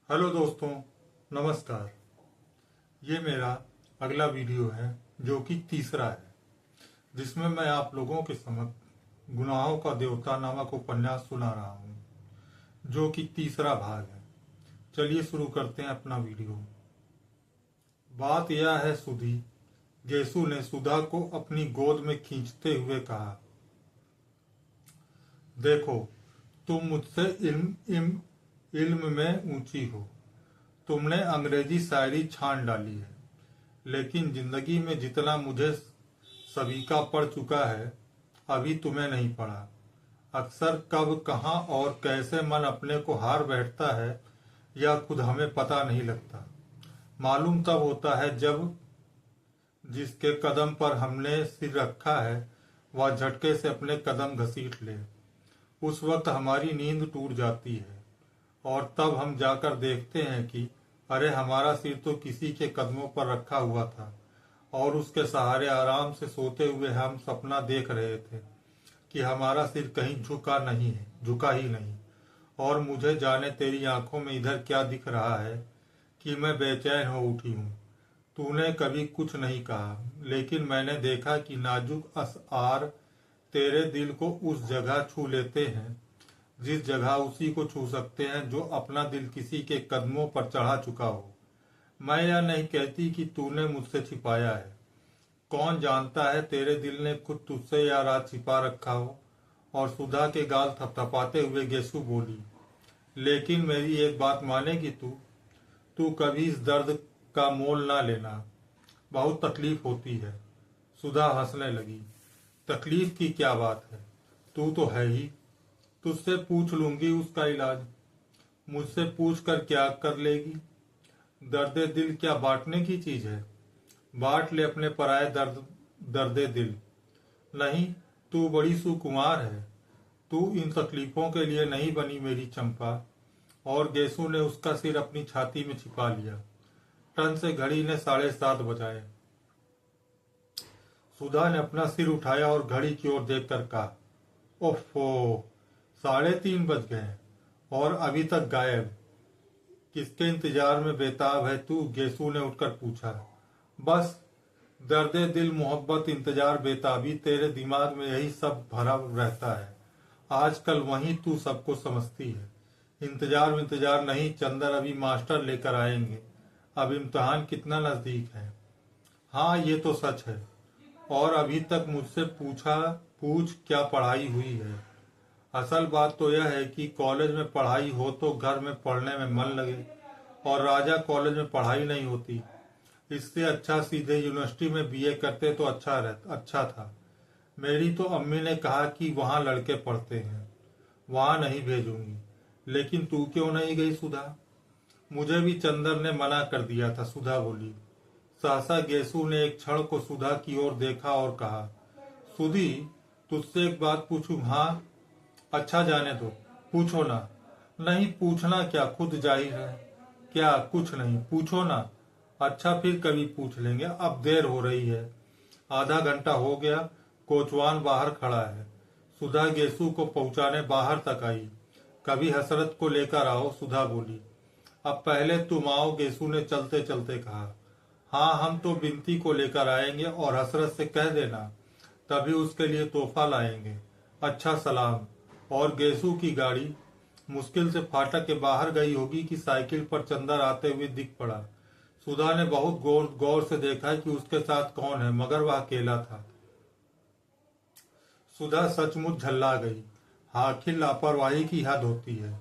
Hello दोस्तों, नमस्कार। ये मेरा अगला वीडियो है जो कि तीसरा है, जिसमें मैं आप लोगों के समक्ष गुनाहों का देवता नामक उपन्यास सुना रहा हूँ, जो कि तीसरा भाग है। चलिए शुरू करते हैं अपना वीडियो। बात यह है सुधी, गेसु ने सुधा को अपनी गोद में खींचते हुए कहा, देखो तुम मुझसे इल्म में ऊंची हो। तुमने अंग्रेजी शायरी छान डाली है, लेकिन जिंदगी में जितना मुझे सभी का पढ़ चुका है, अभी तुम्हें नहीं पढ़ा। अक्सर कब, कहाँ और कैसे मन अपने को हार बैठता है, यह खुद हमें पता नहीं लगता। मालूम तब होता है जब जिसके कदम पर हमने सिर रखा है वह झटके से अपने कदम घसीट ले। उस वक्त हमारी नींद टूट जाती है और तब हम जाकर देखते हैं कि अरे हमारा सिर तो किसी के कदमों पर रखा हुआ था और उसके सहारे आराम से सोते हुए हम सपना देख रहे थे कि हमारा सिर कहीं झुका ही नहीं। और मुझे जाने तेरी आंखों में इधर क्या दिख रहा है कि मैं बेचैन हो उठी हूँ। तूने कभी कुछ नहीं कहा, लेकिन मैंने देखा कि नाजुक असआर तेरे दिल को उस जगह छू लेते हैं जिस जगह उसी को छू सकते हैं जो अपना दिल किसी के कदमों पर चढ़ा चुका हो। मैं यह नहीं कहती कि तूने मुझसे छिपाया है। कौन जानता है तेरे दिल ने खुद तुझसे यह राज छिपा रखा हो। और सुधा के गाल थपथपाते हुए गेसु बोली, लेकिन मेरी एक बात मानेगी तू? तू कभी इस दर्द का मोल ना लेना, बहुत तकलीफ होती है। सुधा हंसने लगी, तकलीफ की क्या बात है, तू तो है ही। तुझसे पूछ लूंगी उसका इलाज। मुझसे पूछ कर क्या कर लेगी? दर्दे दिल क्या बांटने की चीज है? बांट ले अपने पराये दर्दे दिल। नहीं, तू बड़ी सुकुमार है। तू इन तकलीफों के लिए नहीं बनी मेरी चंपा। और गेसु ने उसका सिर अपनी छाती में छिपा लिया। टन से घड़ी ने 7:30 बजाए। सुधा ने अपना सिर उठाया और घड़ी की ओर देखकर कहा, ओफो, 3:30 बज गए और अभी तक गायब। किसके इंतजार में बेताब है तू? गेसु ने उठकर पूछा। बस दर्दे दिल, मोहब्बत, इंतजार, बेताबी, तेरे दिमाग में यही सब भरा रहता है। आजकल वही तू सबको समझती है। इंतजार नहीं चंदर, अभी मास्टर लेकर आएंगे। अब इम्तिहान कितना नजदीक है। हाँ, ये तो सच है। और अभी तक मुझसे पूछ क्या पढ़ाई हुई है। असल बात तो यह है कि कॉलेज में पढ़ाई हो तो घर में पढ़ने में मन लगे, और राजा कॉलेज में पढ़ाई नहीं होती। इससे अच्छा सीधे यूनिवर्सिटी में बीए करते तो अच्छा था। मेरी तो अम्मी ने कहा कि वहाँ लड़के पढ़ते हैं। वहाँ नहीं भेजूंगी। लेकिन तू क्यों नहीं गई सुधा? मुझे भी चंदर ने मना कर दिया था, सुधा बोली। सहसा गेसु ने एक क्षण को सुधा की ओर देखा और कहा, सुधी, तुझसे एक बात पूछूं? हाँ। अच्छा, जाने दो, पूछो ना। नहीं, पूछना क्या, खुद जाहिर है। क्या? कुछ नहीं, पूछो ना। अच्छा, फिर कभी पूछ लेंगे, अब देर हो रही है। आधा घंटा हो गया, कोचवान बाहर खड़ा है। सुधा गेसु को पहुंचाने बाहर तक आई। कभी हसरत को लेकर आओ, सुधा बोली। अब पहले तुम आओ, गेसु ने चलते चलते कहा। हाँ, हम तो बिनती को लेकर आएंगे और हसरत से कह देना, तभी उसके लिए तोहफा लाएंगे। अच्छा, सलाम। और गेसु की गाड़ी मुश्किल से फाटक के बाहर गई होगी कि साइकिल पर चंदर आते हुए दिख पड़ा। सुधा ने बहुत गौर से देखा कि उसके साथ कौन है, मगर वह अकेला था। सुधा सचमुच झल्ला गई। आखिर लापरवाही की हद होती है।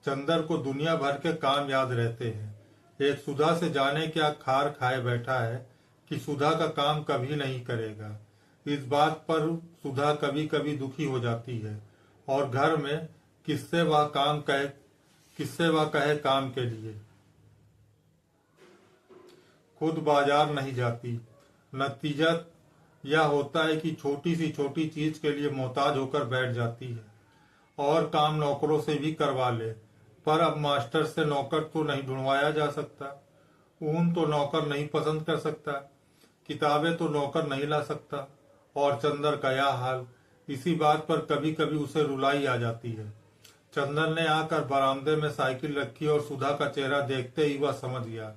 चंदर को दुनिया भर के काम याद रहते हैं। एक सुधा से जाने क्या खार खाए बैठा है कि सुधा का काम कभी नहीं करेगा। इस बात पर सुधा कभी कभी दुखी हो जाती है और घर में किससे वह कहे काम के लिए। खुद बाजार नहीं जाती। नतीजा यह होता है कि छोटी सी छोटी चीज के लिए मोहताज होकर बैठ जाती है और काम नौकरों से भी करवा ले। पर अब मास्टर से नौकर तो नहीं ढूंढवाया जा सकता। ऊन तो नौकर नहीं पसंद कर सकता। किताबें तो नौकर नहीं ला सकता। और चंदर का यह हाल। इसी बात पर कभी कभी उसे रुलाई आ जाती है। चंदन ने आकर बरामदे में साइकिल रखी और सुधा का चेहरा देखते ही वह समझ गया।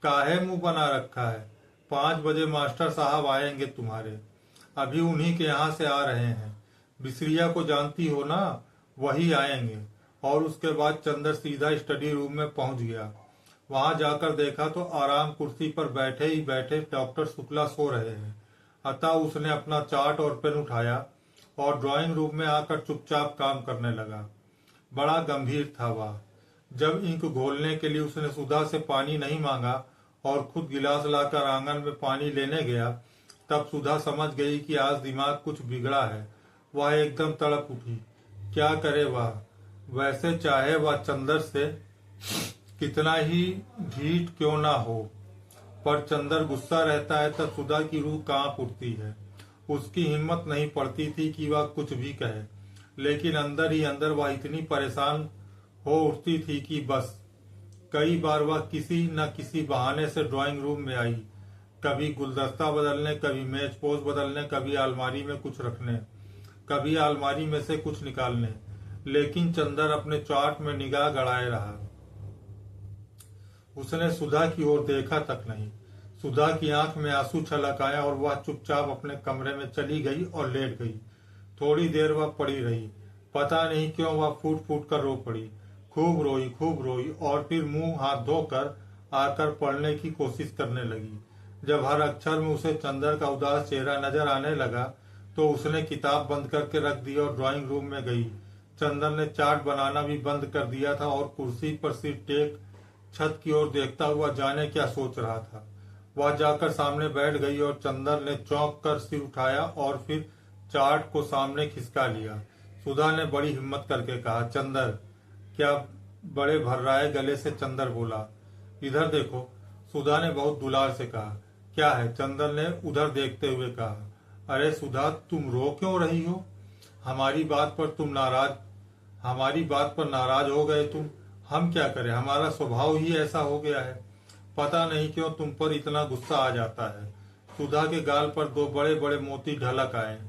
काहे मुंह बना रखा है? 5 बजे मास्टर साहब आएंगे तुम्हारे, अभी उन्हीं के यहाँ से आ रहे हैं। बिसरिया को जानती हो ना, वही आएंगे। और उसके बाद चंदर सीधा स्टडी रूम में पहुंच गया। वहां जाकर देखा तो आराम कुर्सी पर बैठे ही बैठे डॉक्टर शुक्ला सो रहे हैं। अतः उसने अपना चार्ट और पेन उठाया और ड्राइंग रूम में आकर चुपचाप काम करने लगा। बड़ा गंभीर था वह। जब इंक घोलने के लिए उसने सुधा से पानी नहीं मांगा और खुद गिलास लाकर आंगन में पानी लेने गया, तब सुधा समझ गई कि आज दिमाग कुछ बिगड़ा है। वह एकदम तड़प उठी। क्या करे वह? वैसे चाहे वह चंदर से कितना ही ढीठ क्यों ना हो, पर चंदर गुस्सा रहता है तब सुधा की रूह कांप उठती है। उसकी हिम्मत नहीं पड़ती थी कि वह कुछ भी कहे, लेकिन अंदर ही अंदर वह इतनी परेशान हो उठती थी कि बस। कई बार वह किसी न किसी बहाने से ड्राइंग रूम में आई, कभी गुलदस्ता बदलने, कभी मेज पोज बदलने, कभी अलमारी में कुछ रखने, कभी अलमारी में से कुछ निकालने, लेकिन चंदर अपने चार्ट में निगाह गड़ाए रहा। उसने सुधा की ओर देखा तक नहीं। सुधा की आंख में आंसू छलक आया और वह चुपचाप अपने कमरे में चली गई और लेट गई। थोड़ी देर वह पड़ी रही। पता नहीं क्यों वह फूट फूट कर रो पड़ी। खूब रोई और फिर मुंह हाथ धोकर आकर पढ़ने की कोशिश करने लगी। जब हर अक्षर में उसे चंदर का उदास चेहरा नजर आने लगा तो उसने किताब बंद करके रख दी और ड्राइंग रूम में गई। चंदर ने चार्ट बनाना भी बंद कर दिया था और कुर्सी पर सिर टेक छत की ओर देखता हुआ जाने क्या सोच रहा था। वह जाकर सामने बैठ गई और चंदर ने चौंक कर सिर उठाया और फिर चार्ट को सामने खिसका लिया। सुधा ने बड़ी हिम्मत करके कहा, चंदर क्या? बड़े भर्राए गले से चंदर बोला, इधर देखो। सुधा ने बहुत दुलार से कहा, क्या है? चंदर ने उधर देखते हुए कहा, अरे सुधा, तुम रो क्यों रही हो? हमारी बात पर नाराज हो गए तुम। हम क्या करें, हमारा स्वभाव ही ऐसा हो गया है। पता नहीं क्यों तुम पर इतना गुस्सा आ जाता है। सुधा के गाल पर 2 बड़े बड़े मोती ढलक आए।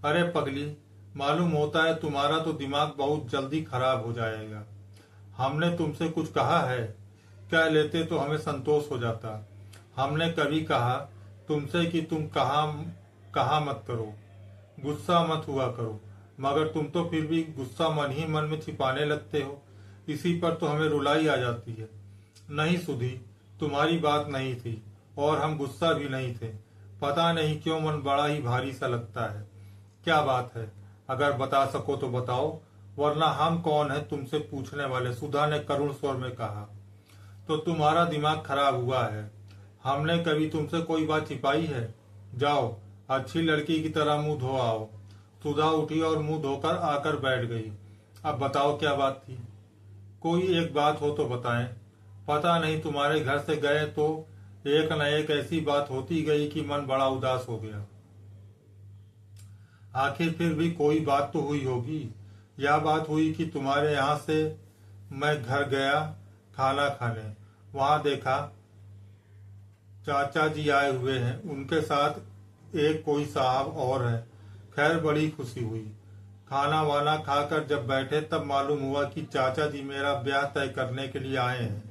अरे पगली, मालूम होता है तुम्हारा तो दिमाग बहुत जल्दी खराब हो जाएगा। हमने तुमसे कुछ कहा है? कह लेते तो हमें संतोष हो जाता। हमने कभी कहा तुमसे कि तुम कहा मत करो, गुस्सा मत हुआ करो, मगर तुम तो फिर भी गुस्सा मन ही मन में छिपाने लगते हो। इसी पर तो हमें रुलाई आ जाती है। नहीं सुधी, तुम्हारी बात नहीं थी और हम गुस्सा भी नहीं थे। पता नहीं क्यों मन बड़ा ही भारी सा लगता है। क्या बात है? अगर बता सको तो बताओ, वरना हम कौन है तुमसे पूछने वाले, सुधा ने करुण स्वर में कहा। तो तुम्हारा दिमाग खराब हुआ है। हमने कभी तुमसे कोई बात छिपाई है? जाओ, अच्छी लड़की की तरह मुंह धो आओ। सुधा उठी और मुंह धोकर आकर बैठ गई। अब बताओ क्या बात थी? कोई एक बात हो तो बताएं। पता नहीं तुम्हारे घर से गए तो एक न एक ऐसी बात होती गई कि मन बड़ा उदास हो गया। आखिर फिर भी कोई बात तो हुई होगी। यह बात हुई कि तुम्हारे यहाँ से मैं घर गया खाना खाने, वहां देखा चाचा जी आए हुए हैं, उनके साथ एक कोई साहब और है। खैर बड़ी खुशी हुई। खाना वाना खाकर जब बैठे तब मालूम हुआ कि चाचा जी मेरा ब्याह तय करने के लिए आए हैं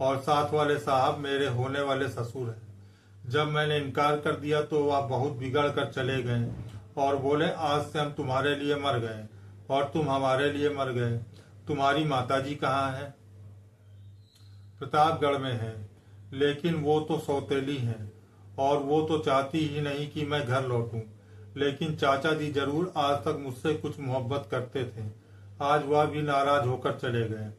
और साथ वाले साहब मेरे होने वाले ससुर हैं। जब मैंने इनकार कर दिया तो वह बहुत बिगड़ कर चले गए और बोले, आज से हम तुम्हारे लिए मर गए और तुम हमारे लिए मर गए। तुम्हारी माताजी कहाँ है? प्रतापगढ़ में है, लेकिन वो तो सौतेली हैं और वो तो चाहती ही नहीं कि मैं घर लौटूं। लेकिन चाचा जी जरूर आज तक मुझसे कुछ मोहब्बत करते थे। आज वह भी नाराज होकर चले गए।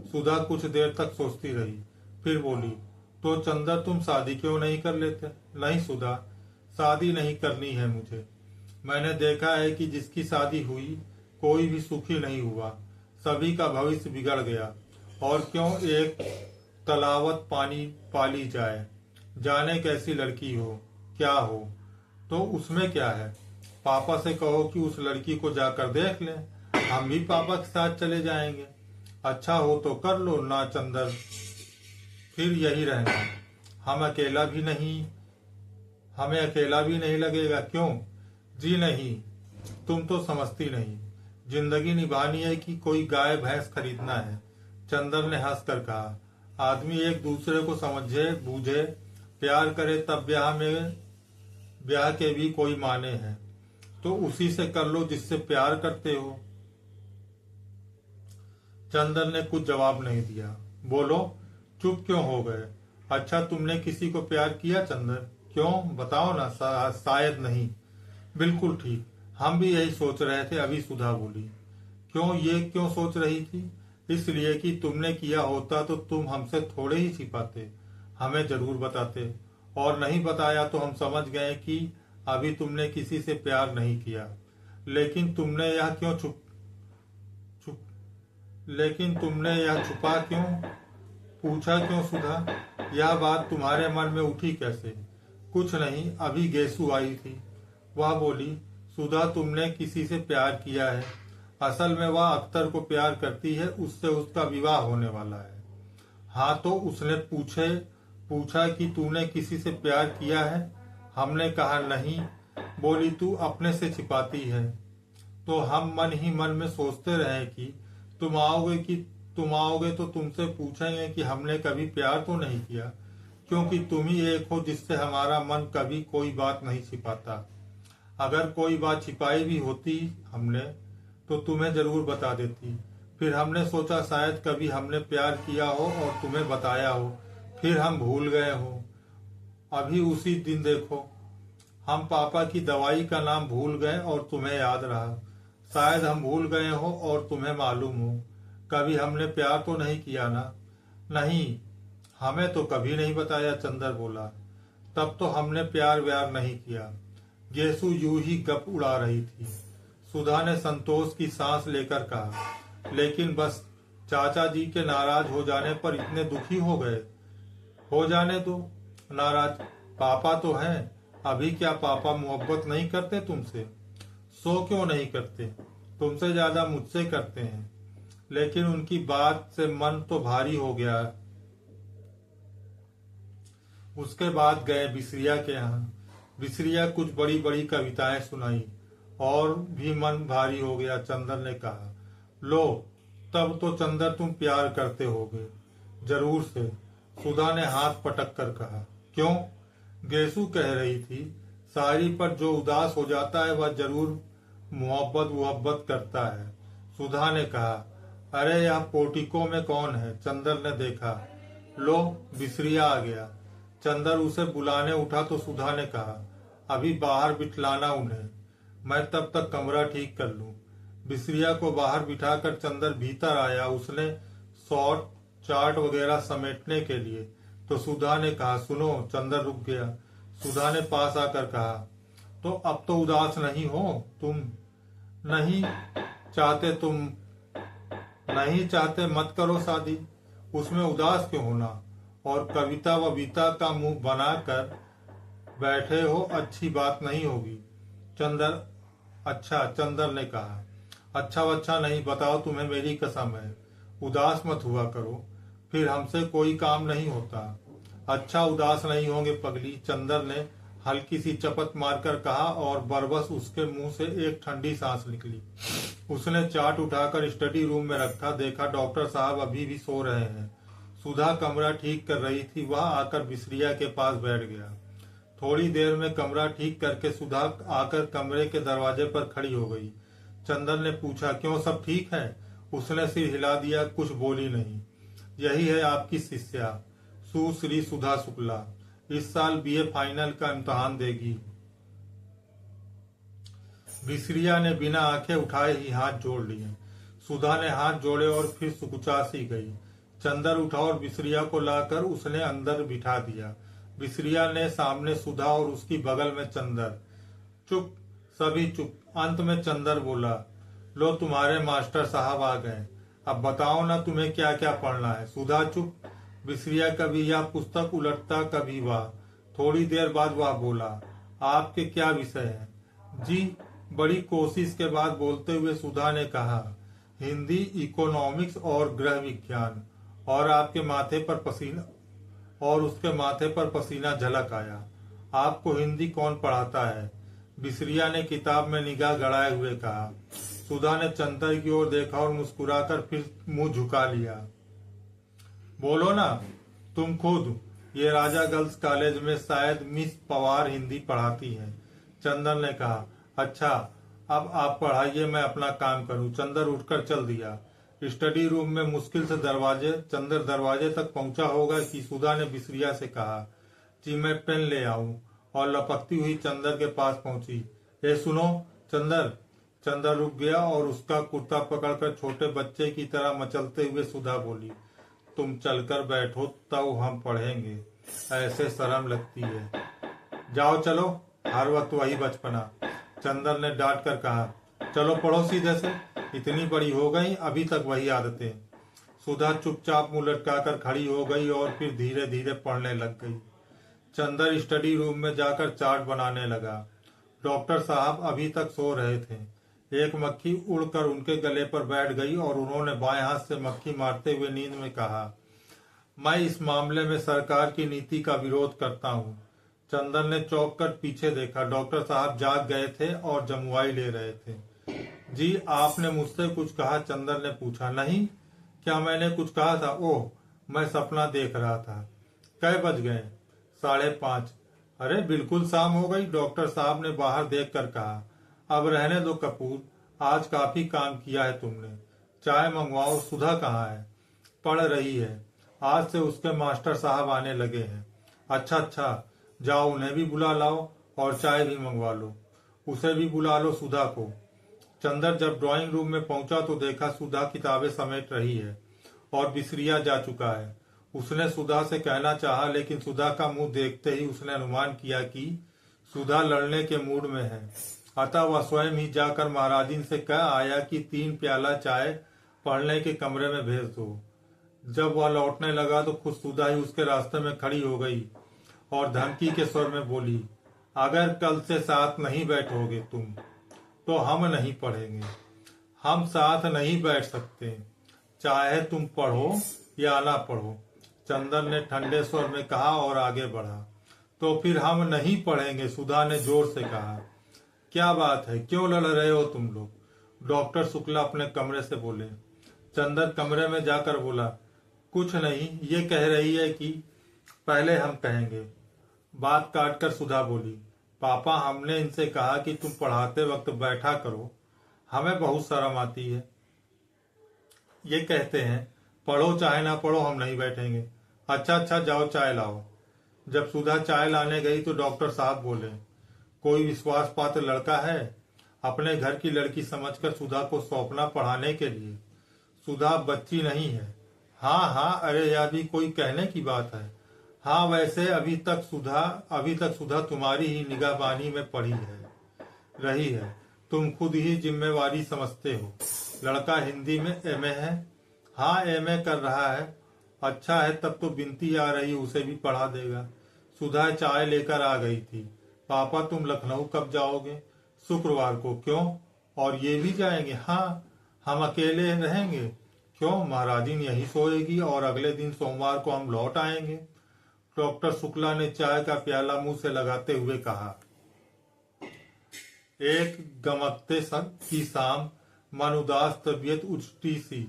सुधा कुछ देर तक सोचती रही, फिर बोली, तो चंदर तुम शादी क्यों नहीं कर लेते? नहीं सुधा, शादी नहीं करनी है मुझे। मैंने देखा है कि जिसकी शादी हुई कोई भी सुखी नहीं हुआ, सभी का भविष्य बिगड़ गया। और क्यों एक तलावत पानी पाली जाए, जाने कैसी लड़की हो क्या हो, तो उसमें क्या है? पापा से कहो कि उस लड़की को जाकर देख लें, हम भी पापा के साथ चले जाएंगे। अच्छा हो तो कर लो ना चंदर, फिर यही रहना। हमें अकेला भी नहीं लगेगा। क्यों जी? नहीं, तुम तो समझती नहीं। जिंदगी निभानी है कि कोई गाय भैंस खरीदना है। चंदर ने हंसकर कहा, आदमी एक दूसरे को समझे बूझे प्यार करे तब ब्याह के भी कोई माने हैं। तो उसी से कर लो जिससे प्यार करते हो। चंदर ने कुछ जवाब नहीं दिया। बोलो, चुप क्यों हो गए? अच्छा, तुमने किसी को प्यार किया चंदर? क्यों, बताओ ना। शायद नहीं। बिल्कुल ठीक, हम भी यही सोच रहे थे, अभी सुधा बोली। क्यों, ये क्यों सोच रही थी? इसलिए कि तुमने किया होता तो तुम हमसे थोड़े ही छिपाते, हमें जरूर बताते। और नहीं बताया तो हम समझ गए कि अभी तुमने किसी से प्यार नहीं किया। लेकिन तुमने यह क्यों लेकिन तुमने यह छुपा क्यों? पूछा क्यों सुधा? यह बात तुम्हारे मन में उठी कैसे? कुछ नहीं, अभी गेसु आई थी। वह बोली, सुधा तुमने किसी से प्यार किया है। असल में वह अख्तर को प्यार करती है, उससे उसका विवाह होने वाला है। हाँ, तो उसने पूछा कि तूने किसी से प्यार किया है? हमने कहा नहीं। बोली, तू अपने से छिपाती है। तो हम मन ही मन में सोचते रहे कि तुम आओगे तो तुमसे पूछेंगे कि हमने कभी प्यार तो नहीं किया, क्योंकि तुम ही एक हो जिससे हमारा मन कभी कोई बात नहीं छिपाता। अगर कोई बात छिपाई भी होती हमने तो तुम्हें जरूर बता देती। फिर हमने सोचा शायद कभी हमने प्यार किया हो और तुम्हें बताया हो, फिर हम भूल गए हो। अभी उसी दिन देखो, हम पापा की दवाई का नाम भूल गए और तुम्हें याद रहा। शायद हम भूल गए हो और तुम्हें मालूम हो। कभी हमने प्यार तो नहीं किया ना? नहीं, हमें तो कभी नहीं बताया, चंदर बोला। तब तो हमने प्यार व्यार नहीं किया। गेसु यूं ही गप उड़ा रही थी। सुधा ने संतोष की सांस लेकर कहा, लेकिन बस चाचा जी के नाराज हो जाने पर इतने दुखी हो गए? हो जाने दो नाराज, पापा तो हैं। अभी क्या पापा मोहब्बत नहीं करते तुमसे? सो क्यों नहीं करते? तुमसे ज्यादा मुझसे करते हैं। लेकिन उनकी बात से मन तो भारी हो गया। उसके बाद गए बिसरिया के यहाँ। बिसरिया कुछ बड़ी बड़ी कविताएं सुनाई और भी मन भारी हो गया। चंदर ने कहा, लो, तब तो चंदर तुम प्यार करते होगे। जरूर से, सुधा ने हाथ पटक कर कहा। क्यों? गेसु कह रही थी, शायरी पर जो उदास हो जाता है वह जरूर मोहब्बत करता है। सुधा ने कहा, अरे यह पोर्टिको में कौन है? चंदर ने देखा। लो, बिसरिया आ गया। चंदर उसे बुलाने उठा तो सुधा ने कहा, अभी बाहर बिठलाना उन्हें, मैं तब तक कमरा ठीक कर लूं। बिसरिया को बाहर बिठाकर चंदर भीतर आया, उसने शॉर्ट चार्ट वगैरह समेटने के लिए। तो सुधा ने कहा, सुनो। चंदर रुक गया। सुधा ने पास आकर कहा, तो अब तो उदास नहीं हो तुम? नहीं चाहते मत करो शादी, उसमें उदास क्यों होना? और कविता व बीता का मुंह बनाकर बैठे हो, अच्छी बात नहीं होगी। चंदर ने कहा, अच्छा वच्छा नहीं, बताओ, तुम्हें मेरी कसम है, उदास मत हुआ करो, फिर हमसे कोई काम नहीं होता। अच्छा, उदास नहीं होंगे पगली, चंदर ने हल्की सी चपत मारकर कहा और बरबस उसके मुंह से एक ठंडी सांस निकली। उसने चार्ट उठाकर स्टडी रूम में रखा। देखा डॉक्टर साहब अभी भी सो रहे हैं। सुधा कमरा ठीक कर रही थी, वह आकर बिसरिया के पास बैठ गया। थोड़ी देर में कमरा ठीक करके सुधा आकर कमरे के दरवाजे पर खड़ी हो गई। चंदन ने पूछा, क्यों, सब ठीक है? उसने सिर हिला दिया, कुछ बोली नहीं। यही है आपकी शिष्या सुश्री सुधा शुक्ला, इस साल बीए फाइनल का इम्तिहान देगी। बिसरिया ने बिना आंखें उठाए ही हाथ जोड़ लिए। सुधा ने हाथ जोड़े और फिर सुकुचा सी गई। चंदर उठा और बिसरिया को लाकर उसने अंदर बिठा दिया। बिसरिया ने सामने सुधा और उसकी बगल में चंदर। चुप, सभी चुप। अंत में चंदर बोला, लो, तुम्हारे मास्टर साहब आ गए, अब बताओ ना तुम्हें क्या क्या पढ़ना है। सुधा चुप। बिसरिया कभी यह पुस्तक उलटता कभी वह। थोड़ी देर बाद वह बोला, आपके क्या विषय है? जी। बड़ी कोशिश के बाद बोलते हुए सुधा ने कहा, हिंदी, इकोनॉमिक्स और गृह विज्ञान। और आपके माथे पर पसीना और उसके माथे पर पसीना झलक आया। आपको हिंदी कौन पढ़ाता है? बिसरिया ने किताब में निगाह गड़ाए हुए कहा। सुधा ने चंदर की ओर देखा और मुस्कुराकर फिर मुंह झुका लिया। बोलो ना तुम खुद। ये राजा गर्ल्स कॉलेज में शायद मिस पवार हिंदी पढ़ाती है। चंदर ने कहा। अच्छा, अब आप पढ़ाइए, मैं अपना काम करूं। चंदर उठकर चल दिया। स्टडी रूम में मुश्किल से चंदर दरवाजे तक पहुंचा होगा कि सुधा ने बिसरिया से कहा कि मैं पेन ले आऊं, और लपकती हुई चंदर के पास पहुंची। ए सुनो चंदर। चंदर रुक गया और उसका कुर्ता पकड़कर छोटे बच्चे की तरह मचलते हुए सुधा बोली, तुम चलकर बैठो तब हम पढ़ेंगे, ऐसे शर्म लगती है। जाओ चलो, हर वक्त वही बचपना। चंदर ने डांट कर कहा। चलो पढ़ो सीधे से, इतनी बड़ी हो गई अभी तक वही आदतें। सुधा चुपचाप मुंह लटकाकर खड़ी हो गई और फिर धीरे धीरे पढ़ने लग गई। चंदर स्टडी रूम में जाकर चार्ट बनाने लगा। डॉक्टर साहब अभी तक सो रहे थे। एक मक्खी उड़कर उनके गले पर बैठ गई और उन्होंने बाएं हाथ से मक्खी मारते हुए नींद में कहा, मैं इस मामले में सरकार की नीति का विरोध करता हूँ। चंदर ने चौंक कर पीछे देखा। डॉक्टर साहब जाग गए थे और जमुआई ले रहे थे। जी आपने मुझसे कुछ कहा? चंदर ने पूछा। नहीं, क्या मैंने कुछ कहा था? ओह, मैं सपना देख रहा था। कै बज गए? 5:30। अरे बिल्कुल शाम हो गई, डॉक्टर साहब ने बाहर देख कर कहा। अब रहने दो कपूर, आज काफी काम किया है तुमने। चाय मंगवाओ। सुधा कहाँ है? पढ़ रही है। आज से उसके मास्टर साहब आने लगे हैं। अच्छा, जाओ उन्हें भी बुला लाओ और चाय भी मंगवा लो। उसे भी बुला लो, सुधा को। चंदर जब ड्राइंग रूम में पहुंचा तो देखा सुधा किताबें समेट रही है और बिसरिया जा चुका है। उसने सुधा से कहना चाहा, लेकिन सुधा का मुंह देखते ही उसने अनुमान किया कि सुधा लड़ने के मूड में है। अतः वह स्वयं ही जाकर महाराजिन से कह आया कि 3 प्याला चाय पढ़ने के कमरे में भेज दो। जब वह लौटने लगा तो खुद सुधा ही उसके रास्ते में खड़ी हो गई और धमकी के स्वर में बोली, अगर कल से साथ नहीं बैठोगे तुम तो हम नहीं पढ़ेंगे। हम साथ नहीं बैठ सकते, चाहे तुम पढ़ो या ना पढ़ो। चंदर ने ठंडे स्वर में कहा और आगे बढ़ा। तो फिर हम नहीं पढ़ेंगे, सुधा ने जोर से कहा। क्या बात है, क्यों लड़ रहे हो तुम लोग? डॉक्टर शुक्ला अपने कमरे से बोले। चंदर कमरे में जाकर बोला, कुछ नहीं, ये कह रही है कि पहले हम कहेंगे। बात काटकर सुधा बोली, पापा हमने इनसे कहा कि तुम पढ़ाते वक्त बैठा करो, हमें बहुत शर्म आती है। ये कहते हैं पढ़ो चाहे ना पढ़ो, हम नहीं बैठेंगे। अच्छा, जाओ चाय लाओ। जब सुधा चाय लाने गई तो डॉक्टर साहब बोले, कोई विश्वास पात्र लड़का है? अपने घर की लड़की समझकर सुधा को सौंपना पढ़ाने के लिए। सुधा बच्ची नहीं है। हाँ, अरे यह भी कोई कहने की बात है। हाँ, वैसे अभी तक सुधा तुम्हारी ही निगाहबानी में पड़ी रही है। तुम खुद ही जिम्मेवारी समझते हो। लड़का हिंदी में एमए है। हाँ, एमए कर रहा है। अच्छा है, तब तो बिनती आ रही, उसे भी पढ़ा देगा। सुधा चाय लेकर आ गई थी। पापा तुम लखनऊ कब जाओगे? शुक्रवार को। क्यों? और ये भी जाएंगे? हाँ, हम अकेले रहेंगे। क्यों? महाराजिन यही सोएगी और अगले दिन सोमवार को हम लौट आएंगे। डॉक्टर शुक्ला ने चाय का प्याला मुंह से लगाते हुए कहा। एक गमकते की शाम, मन उदास, तबीयत उचटी सी,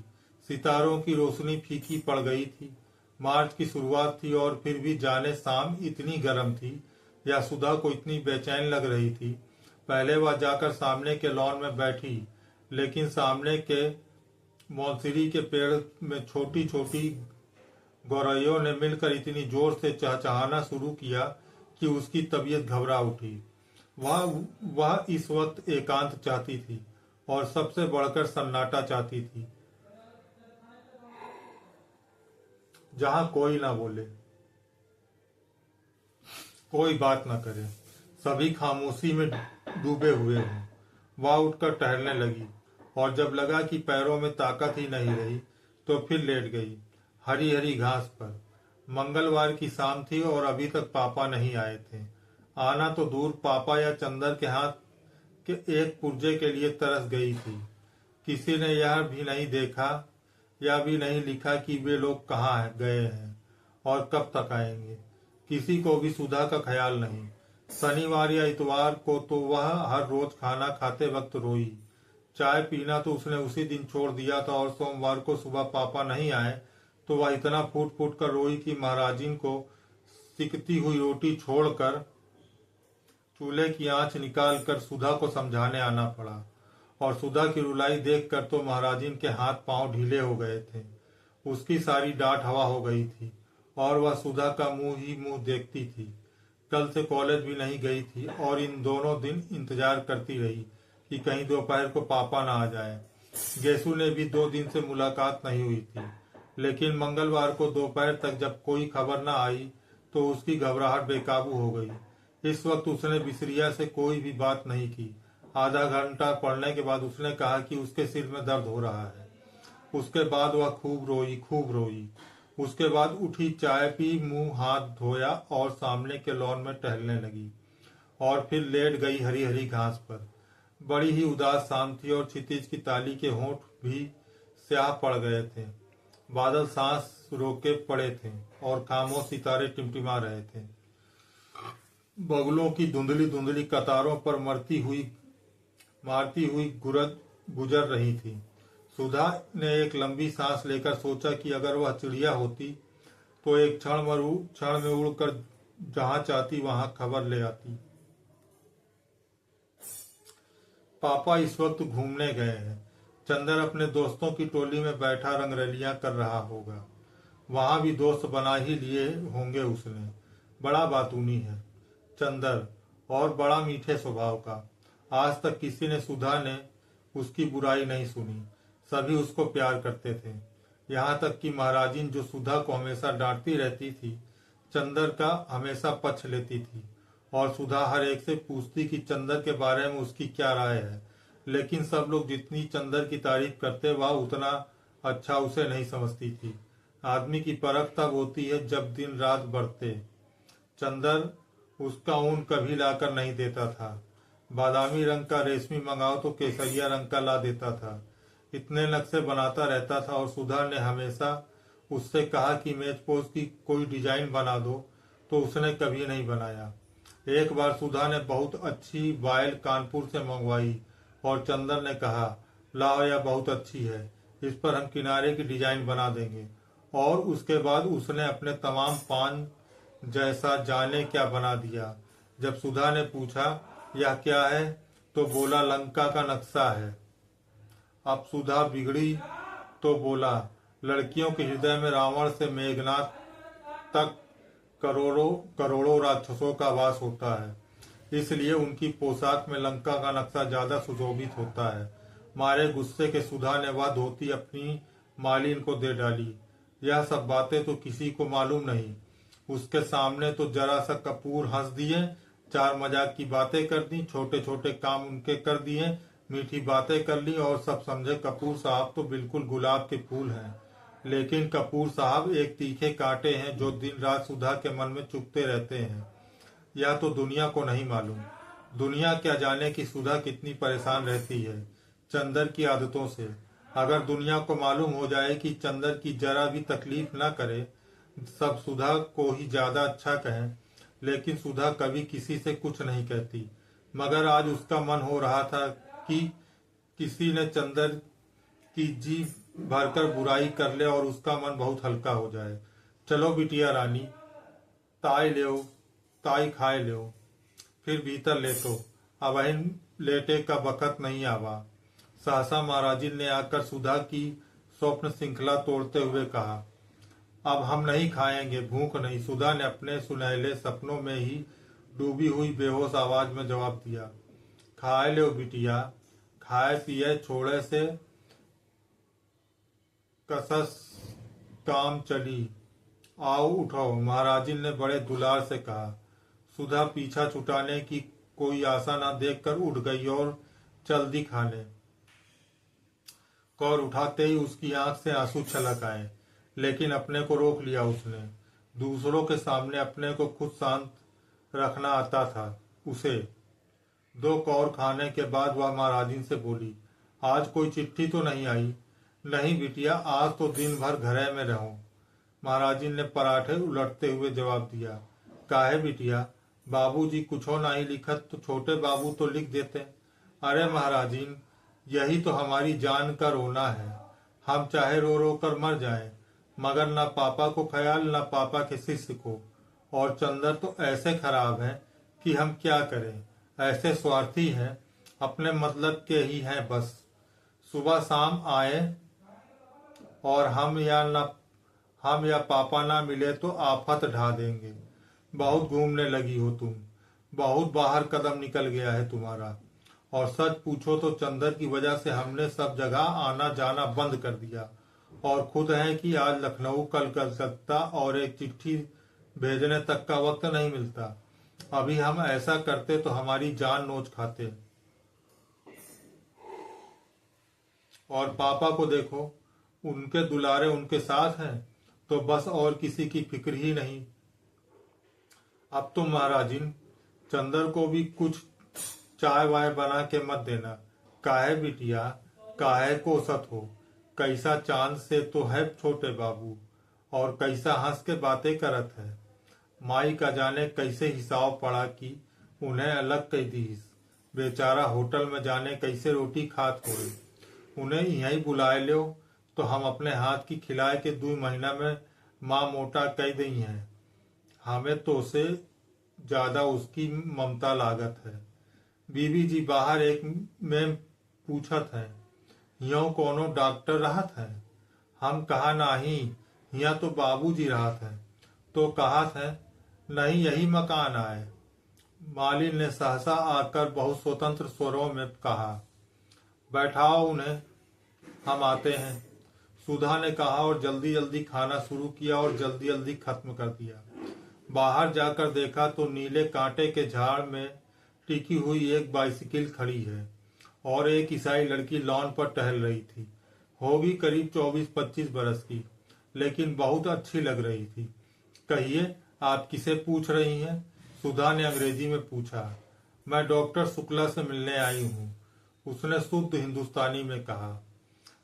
सितारों की रोशनी फीकी पड़ गई थी। मार्च की शुरुआत थी और फिर भी जाने शाम इतनी गर्म थी या सुधा को इतनी बेचैन लग रही थी। पहले वह जाकर सामने के लॉन में बैठी, लेकिन सामने के मौलसिरी के पेड़ में छोटी छोटी गौरैयों ने मिलकर इतनी जोर से चहचहाना शुरू किया कि उसकी तबीयत घबरा उठी। वह इस वक्त एकांत चाहती थी और सबसे बढ़कर सन्नाटा चाहती थी, जहां कोई ना बोले, कोई बात ना करे, सभी खामोशी में डूबे हुए हों। वह उठकर टहलने लगी और जब लगा कि पैरों में ताकत ही नहीं रही तो फिर लेट गई हरी हरी घास पर। मंगलवार की शाम थी और अभी तक पापा नहीं आए थे। आना तो दूर, पापा या चंदर के हाथ के एक पुर्जे के लिए तरस गई थी। किसी ने यह भी नहीं देखा या भी नहीं लिखा कि वे लोग कहाँ गए हैं और कब तक आएंगे। किसी को भी सुधा का ख्याल नहीं। शनिवार या इतवार को तो वह हर रोज खाना खाते वक्त रोई। चाय पीना तो उसने उसी दिन छोड़ दिया था और सोमवार को सुबह पापा नहीं आए तो वह इतना फूट फूट कर रोई कि महाराजिन को सिकती हुई रोटी छोड़कर चूल्हे की आंच निकाल कर सुधा को समझाने आना पड़ा। और सुधा की रुलाई देखकर तो महाराजिन के हाथ पांव ढीले हो गए थे। उसकी सारी डांट हवा हो गई थी और वह सुधा का मुंह ही मुंह देखती थी। कल से कॉलेज भी नहीं गई थी और इन दोनों दिन इंतजार करती रही कि कहीं दोपहर को पापा ना आ जाए। गेसु ने भी 2 दिन से मुलाकात नहीं हुई थी, लेकिन मंगलवार को दोपहर तक जब कोई खबर न आई तो उसकी घबराहट बेकाबू हो गई। इस वक्त उसने बिसरिया से कोई भी बात नहीं की। आधा घंटा पढ़ने के बाद उसने कहा कि उसके सिर में दर्द हो रहा है। उसके बाद वह खूब रोई। उसके बाद उठी, चाय पी, मुंह हाथ धोया और सामने के लॉन में टहलने लगी और फिर लेट गई हरी हरी घास पर। बड़ी ही उदास शाम थी और क्षितिज की ताली के होंठ भी स्याह पड़ गए थे। बादल सांस रोके पड़े थे और खामोश सितारे टिमटिमा रहे थे। बगुलों की धुंधली धुंधली कतारों पर मारती हुई गुजर रही थी। सुधा ने एक लंबी सांस लेकर सोचा कि अगर वह चिड़िया होती तो एक क्षण में उड़कर जहां चाहती वहां खबर ले आती। पापा इस वक्त घूमने गए हैं। चंदर अपने दोस्तों की टोली में बैठा रंगरलियां कर रहा होगा। वहां भी दोस्त बना ही लिए होंगे उसने। बड़ा बातूनी है चंदर और बड़ा मीठे स्वभाव का। आज तक किसी ने सुधा ने उसकी बुराई नहीं सुनी। सभी उसको प्यार करते थे। यहाँ तक कि महाराजिन जो सुधा को हमेशा डांटती रहती थी, चंदर का हमेशा पक्ष लेती थी और सुधा हर एक से पूछती कि चंदर के बारे में उसकी क्या राय है। लेकिन सब लोग जितनी चंदर की तारीफ करते वह उतना अच्छा उसे नहीं समझती थी। आदमी की परख तब होती है जब दिन रात बढ़ते। चंदर उसका ऊन कभी लाकर नहीं देता था। बादामी रंग का रेशमी मंगाओ तो केसरिया रंग का ला देता था। इतने नक्शे बनाता रहता था और सुधा ने हमेशा उससे कहा कि मेज पोज की कोई डिजाइन बना दो तो उसने कभी नहीं बनाया। एक बार सुधा ने बहुत अच्छी वायल कानपुर से मंगवाई और चंदर ने कहा, लाओ यह बहुत अच्छी है, इस पर हम किनारे की डिजाइन बना देंगे। और उसके बाद उसने अपने तमाम पान जैसा जाने क्या बना दिया। जब सुधा ने पूछा यह क्या है तो बोला लंका का नक्शा है। अब सुधा बिगड़ी तो बोला, लड़कियों के हृदय में रावण से मेघनाथ तक करोड़ों राक्षसों का वास होता है, इसलिए उनकी पोशाक में लंका का नक्शा ज्यादा सुशोभित होता है। मारे गुस्से के सुधा ने वह धोती अपनी मालिन को दे डाली। यह सब बातें तो किसी को मालूम नहीं। उसके सामने तो जरा सा कपूर हंस दिए, 4 मजाक की बातें कर दी, छोटे छोटे काम उनके कर दिए, मीठी बातें कर ली और सब समझे कपूर साहब तो बिल्कुल गुलाब के फूल हैं। लेकिन कपूर साहब एक तीखे कांटे हैं जो दिन रात सुधा के मन में चुभते रहते हैं। यह तो दुनिया को नहीं मालूम। दुनिया क्या जाने कि सुधा कितनी परेशान रहती है चंदर की आदतों से। अगर दुनिया को मालूम हो जाए कि चंदर की जरा भी तकलीफ न करे, सब सुधा को ही ज्यादा अच्छा कहें, लेकिन सुधा कभी किसी से कुछ नहीं कहती। मगर आज उसका मन हो रहा था कि किसी ने चंदर की जी भरकर बुराई कर ले और उसका मन बहुत हल्का हो जाए। चलो बिटिया रानी, ताई खाए लो, फिर भीतर लेटो, अबहिन लेटे का बखत नहीं आवा। सहसा महाराजिन ने आकर सुधा की स्वप्न श्रृंखला तोड़ते हुए कहा, अब हम नहीं खाएंगे, भूख नहीं। सुधा ने अपने सुनहले सपनों में ही डूबी हुई बेहोश आवाज में जवाब दिया, खाए लो बिटिया, खाए पिए छोड़े से कसस काम चली, आओ उठो, महाराजिन ने बड़े दुलार से कहा। सुधा पीछा छुटाने की कोई आशा न देखकर उठ गई और चल दी खाने। कौर उठाते ही उसकी आंख से आंसू छलक आए, लेकिन अपने को रोक लिया उसने। दूसरों के सामने अपने को खुद शांत रखना आता था उसे। 2 कौर खाने के बाद वह महाराजिन से बोली, आज कोई चिट्ठी तो नहीं आई? नहीं बिटिया, आज तो दिन भर घरे में रहूं। महाराजिन ने पराठे उलटते हुए जवाब दिया, काहे बिटिया, बाबूजी कुछो नहीं लिखत तो छोटे बाबू तो लिख देते। अरे महाराजिन, यही तो हमारी जान का रोना है। हम चाहे रो रो कर मर जाएं, मगर ना पापा को ख्याल ना पापा के शिष्य को। और चंदर तो ऐसे खराब है कि हम क्या करें। ऐसे स्वार्थी हैं, अपने मतलब के ही हैं बस। सुबह शाम आए और हम या पापा ना मिले तो आफत ढा देंगे। बहुत घूमने लगी हो तुम, बहुत बाहर कदम निकल गया है तुम्हारा। और सच पूछो तो चंदर की वजह से हमने सब जगह आना जाना बंद कर दिया। और खुद है कि आज लखनऊ कल कलकत्ता और एक चिट्ठी भेजने तक का वक्त नहीं मिलता। अभी हम ऐसा करते तो हमारी जान नोच खाते। और पापा को देखो, उनके दुलारे उनके साथ हैं तो बस, और किसी की फिक्र ही नहीं। अब तो महाराजिन चंदर को भी कुछ चाय वाय बना के मत देना। काहे बिटिया, काहे कोसत हो। कैसा चांद से तो है छोटे बाबू, और कैसा हंस के बातें करत है। माई का जाने कैसे हिसाब पड़ा कि उन्हें अलग कह दीस। बेचारा होटल में जाने कैसे रोटी खात होए। उन्हें यहीं बुलाए लो तो हम अपने हाथ की खिलाए के 2 महीना में माँ मोटा कह दी है। हमें तो से ज्यादा उसकी ममता लागत है। बीबी जी बाहर एक में पूछत है, यो कोनो डॉक्टर रहत है। हम कहा नहीं, यहाँ तो बाबूजी रहत है। तो कहत है नहीं, यही मकान आए। मालिन ने सहसा आकर बहुत स्वतंत्र स्वरों में कहा, बैठाओ उन्हें, हम आते हैं। सुधा ने कहा और जल्दी जल्दी खाना शुरू किया और जल्दी जल्दी खत्म कर दिया। बाहर जाकर देखा तो नीले कांटे के झाड़ में टिकी हुई एक बाइसिकल खड़ी है और एक ईसाई लड़की लॉन पर टहल रही थी। होगी करीब 24-25 बरस की, लेकिन बहुत अच्छी लग रही थी। कहिए, आप किसे पूछ रही हैं? सुधा ने अंग्रेजी में पूछा। मैं डॉक्टर शुक्ला से मिलने आई हूँ, उसने शुद्ध हिंदुस्तानी में कहा।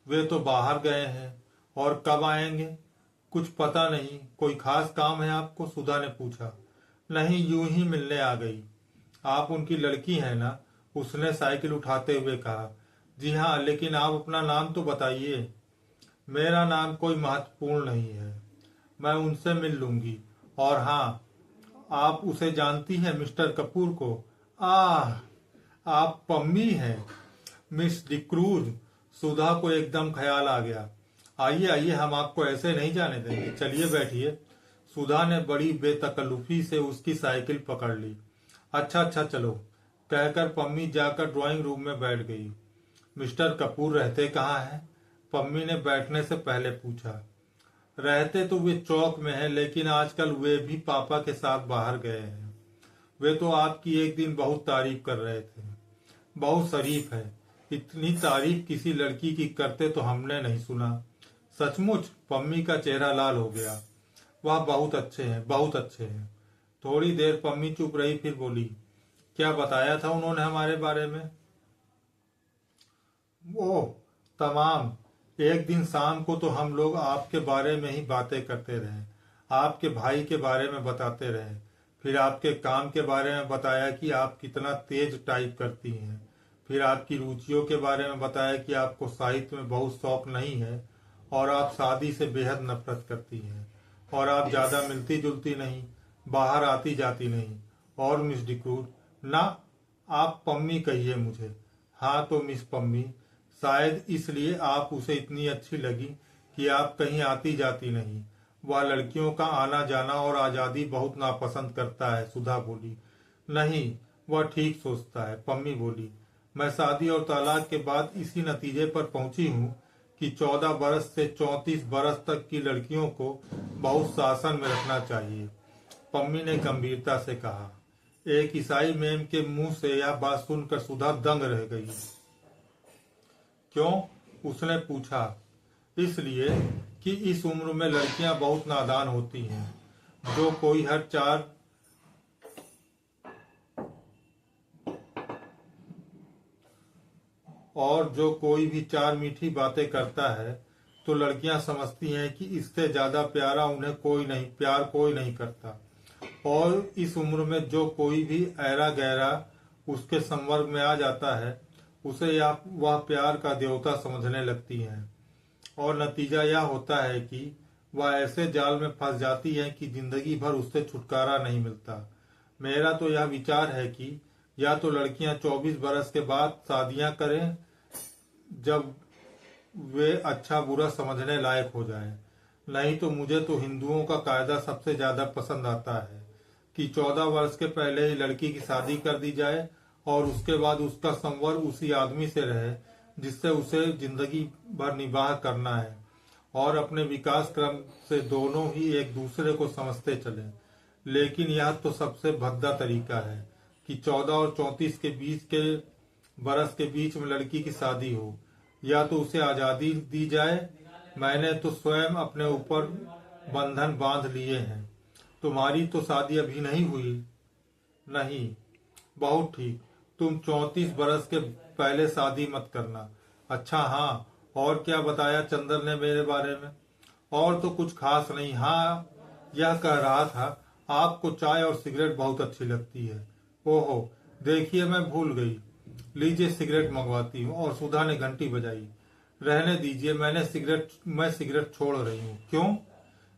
वे तो बाहर गए हैं, और कब आएंगे? कुछ पता नहीं। कोई खास काम है आपको? सुधा ने पूछा। नहीं, यूं ही मिलने आ गई। आप उनकी लड़की हैं ना? उसने साइकिल उठाते हुए कहा। जी हाँ, लेकिन आप अपना नाम तो बताइए। मेरा नाम कोई महत्वपूर्ण नहीं है, मैं उनसे मिल लूंगी। और हाँ, आप उसे जानती हैं, मिस्टर कपूर को? आह, आप पम्मी हैं, मिस डिक्रूज। सुधा को एकदम ख्याल आ गया। आइए आइए, हम आपको ऐसे नहीं जाने देंगे, चलिए बैठिए। सुधा ने बड़ी बेतकल्लुफी से उसकी साइकिल पकड़ ली। अच्छा अच्छा चलो, कहकर पम्मी जाकर ड्राइंग रूम में बैठ गई। मिस्टर कपूर रहते कहाँ हैं? पम्मी ने बैठने से पहले पूछा। रहते तो वे चौक में हैं, लेकिन आजकल वे भी पापा के साथ बाहर गए हैं। वे तो आपकी एक दिन बहुत तारीफ कर रहे थे। बहुत शरीफ है। इतनी तारीफ किसी लड़की की करते तो हमने नहीं सुना। सचमुच? पम्मी का चेहरा लाल हो गया। वह बहुत अच्छे हैं, बहुत अच्छे हैं। थोड़ी देर पम्मी चुप रही, फिर बोली, क्या बताया था उन्होंने हमारे बारे में? ओह, तमाम। एक दिन शाम को तो हम लोग आपके बारे में ही बातें करते रहे। आपके भाई के बारे में बताते रहे। फिर आपके काम के बारे में बताया कि आप कितना तेज टाइप करती हैं। फिर आपकी रुचियों के बारे में बताया कि आपको साहित्य में बहुत शौक नहीं है और आप शादी से बेहद नफरत करती हैं और आप ज्यादा मिलती जुलती नहीं, बाहर आती जाती नहीं। और मिस डिक्रूज ना, आप पम्मी कहिए मुझे। हाँ तो मिस पम्मी, शायद इसलिए आप उसे इतनी अच्छी लगी कि आप कहीं आती जाती नहीं। वह लड़कियों का आना जाना और आजादी बहुत नापसंद करता है। सुधा बोली। नहीं, वह ठीक सोचता है, पम्मी बोली। मैं शादी और तलाक के बाद इसी नतीजे पर पहुंची हूँ कि 14 बरस से 34 बरस तक की लड़कियों को बहुत शासन में रखना चाहिए। पम्मी ने गंभीरता से कहा। एक ईसाई मेम के मुंह से यह बात सुनकर सुधा दंग रह गई। क्यों? उसने पूछा। इसलिए कि इस उम्र में लड़कियां बहुत नादान होती हैं। जो कोई हर चार और जो कोई भी 4 मीठी बातें करता है तो लड़कियां समझती हैं कि इससे ज्यादा प्यारा उन्हें कोई नहीं करता। और इस उम्र में जो कोई भी ऐरा गहरा उसके संवर्ग में आ जाता है उसे वह प्यार का देवता समझने लगती हैं और नतीजा यह होता है कि वह ऐसे जाल में फंस जाती है कि जिंदगी भर उससे छुटकारा नहीं मिलता। मेरा तो यह विचार है कि या तो लड़कियां 24 बरस के बाद शादियां करें जब वे अच्छा बुरा समझने लायक हो जाएं। नहीं तो मुझे तो हिंदुओं का कायदा सबसे ज्यादा पसंद आता है कि 14 वर्ष के पहले ही लड़की की शादी कर दी जाए और उसके बाद उसका संवर उसी आदमी से रहे जिससे उसे जिंदगी भर निबाह करना है और अपने विकास क्रम से दोनों ही एक दूसरे को समझते चलें। लेकिन यह तो सबसे भद्दा तरीका है कि 14 और 34 के बीच के बरस के बीच में लड़की की शादी हो या तो उसे आजादी दी जाए। मैंने तो स्वयं अपने ऊपर बंधन बांध लिए हैं। तुम्हारी तो शादी अभी नहीं हुई। नहीं, बहुत ठीक। तुम 34 बरस के पहले शादी मत करना। अच्छा हाँ, और क्या बताया चंदन ने मेरे बारे में? और तो कुछ खास नहीं। हाँ, यह कह रहा था आपको चाय और सिगरेट बहुत अच्छी लगती है। ओहो, देखिए मैं भूल गई। लीजिए सिगरेट मंगवाती हूँ। और सुधा ने घंटी बजाई। रहने दीजिए, मैं सिगरेट छोड़ रही हूँ। क्यों?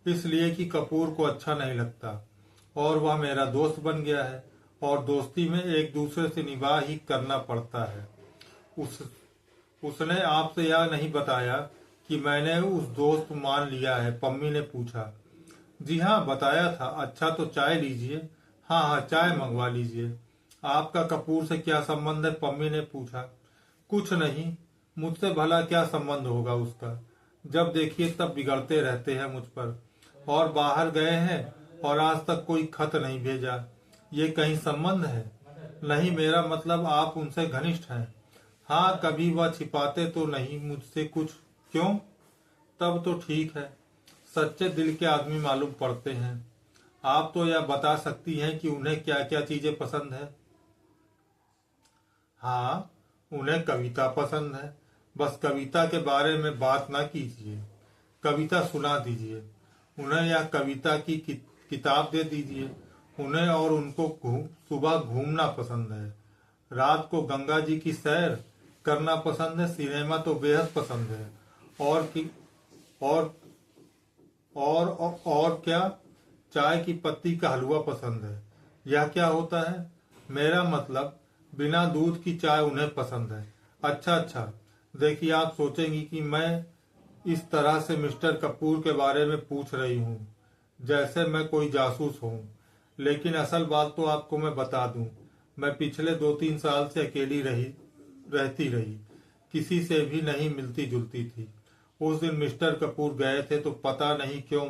इसलिए कि कपूर को अच्छा नहीं लगता और वह मेरा दोस्त बन गया है और दोस्ती में एक दूसरे से निभाह ही करना पड़ता है। उस उसने आपसे यह नहीं बताया कि मैंने उस दोस्त मान लिया है? पम्मी ने पूछा। जी हाँ, बताया था। अच्छा तो चाय लीजिए। हाँ हाँ, चाय मंगवा लीजिए। आपका कपूर से क्या संबंध है? पम्मी ने पूछा। कुछ नहीं, मुझसे भला क्या संबंध होगा उसका? जब देखिए तब बिगड़ते रहते हैं मुझ पर। और बाहर गए हैं और आज तक कोई खत नहीं भेजा। ये कहीं संबंध है? नहीं, मेरा मतलब आप उनसे घनिष्ठ हैं। हाँ, कभी वह छिपाते तो नहीं मुझसे कुछ। क्यों? तब तो ठीक है। सच्चे दिल के आदमी मालूम पड़ते हैं। आप तो यह बता सकती हैं कि उन्हें क्या क्या चीजें पसंद है? हाँ, उन्हें कविता पसंद है। बस कविता के बारे में बात ना कीजिए, कविता सुना दीजिए। उन्हें यह कविता की किताब दे दीजिए। उन्हें और उनको सुबह घूमना पसंद है, रात को गंगा जी की सैर करना पसंद है, सिनेमा तो बेहद पसंद है। और कि और और क्या? चाय की पत्ती का हलवा पसंद है। यह क्या होता है? मेरा मतलब बिना दूध की चाय उन्हें पसंद है। अच्छा अच्छा, देखिए आप सोचेंगी कि मैं इस तरह से मिस्टर कपूर के बारे में पूछ रही हूँ जैसे मैं कोई जासूस हूँ। लेकिन असल बात तो आपको मैं बता दूं, मैं पिछले 2-3 साल से अकेली रहती रही, किसी से भी नहीं मिलती जुलती थी। उस दिन मिस्टर कपूर गए थे तो पता नहीं क्यों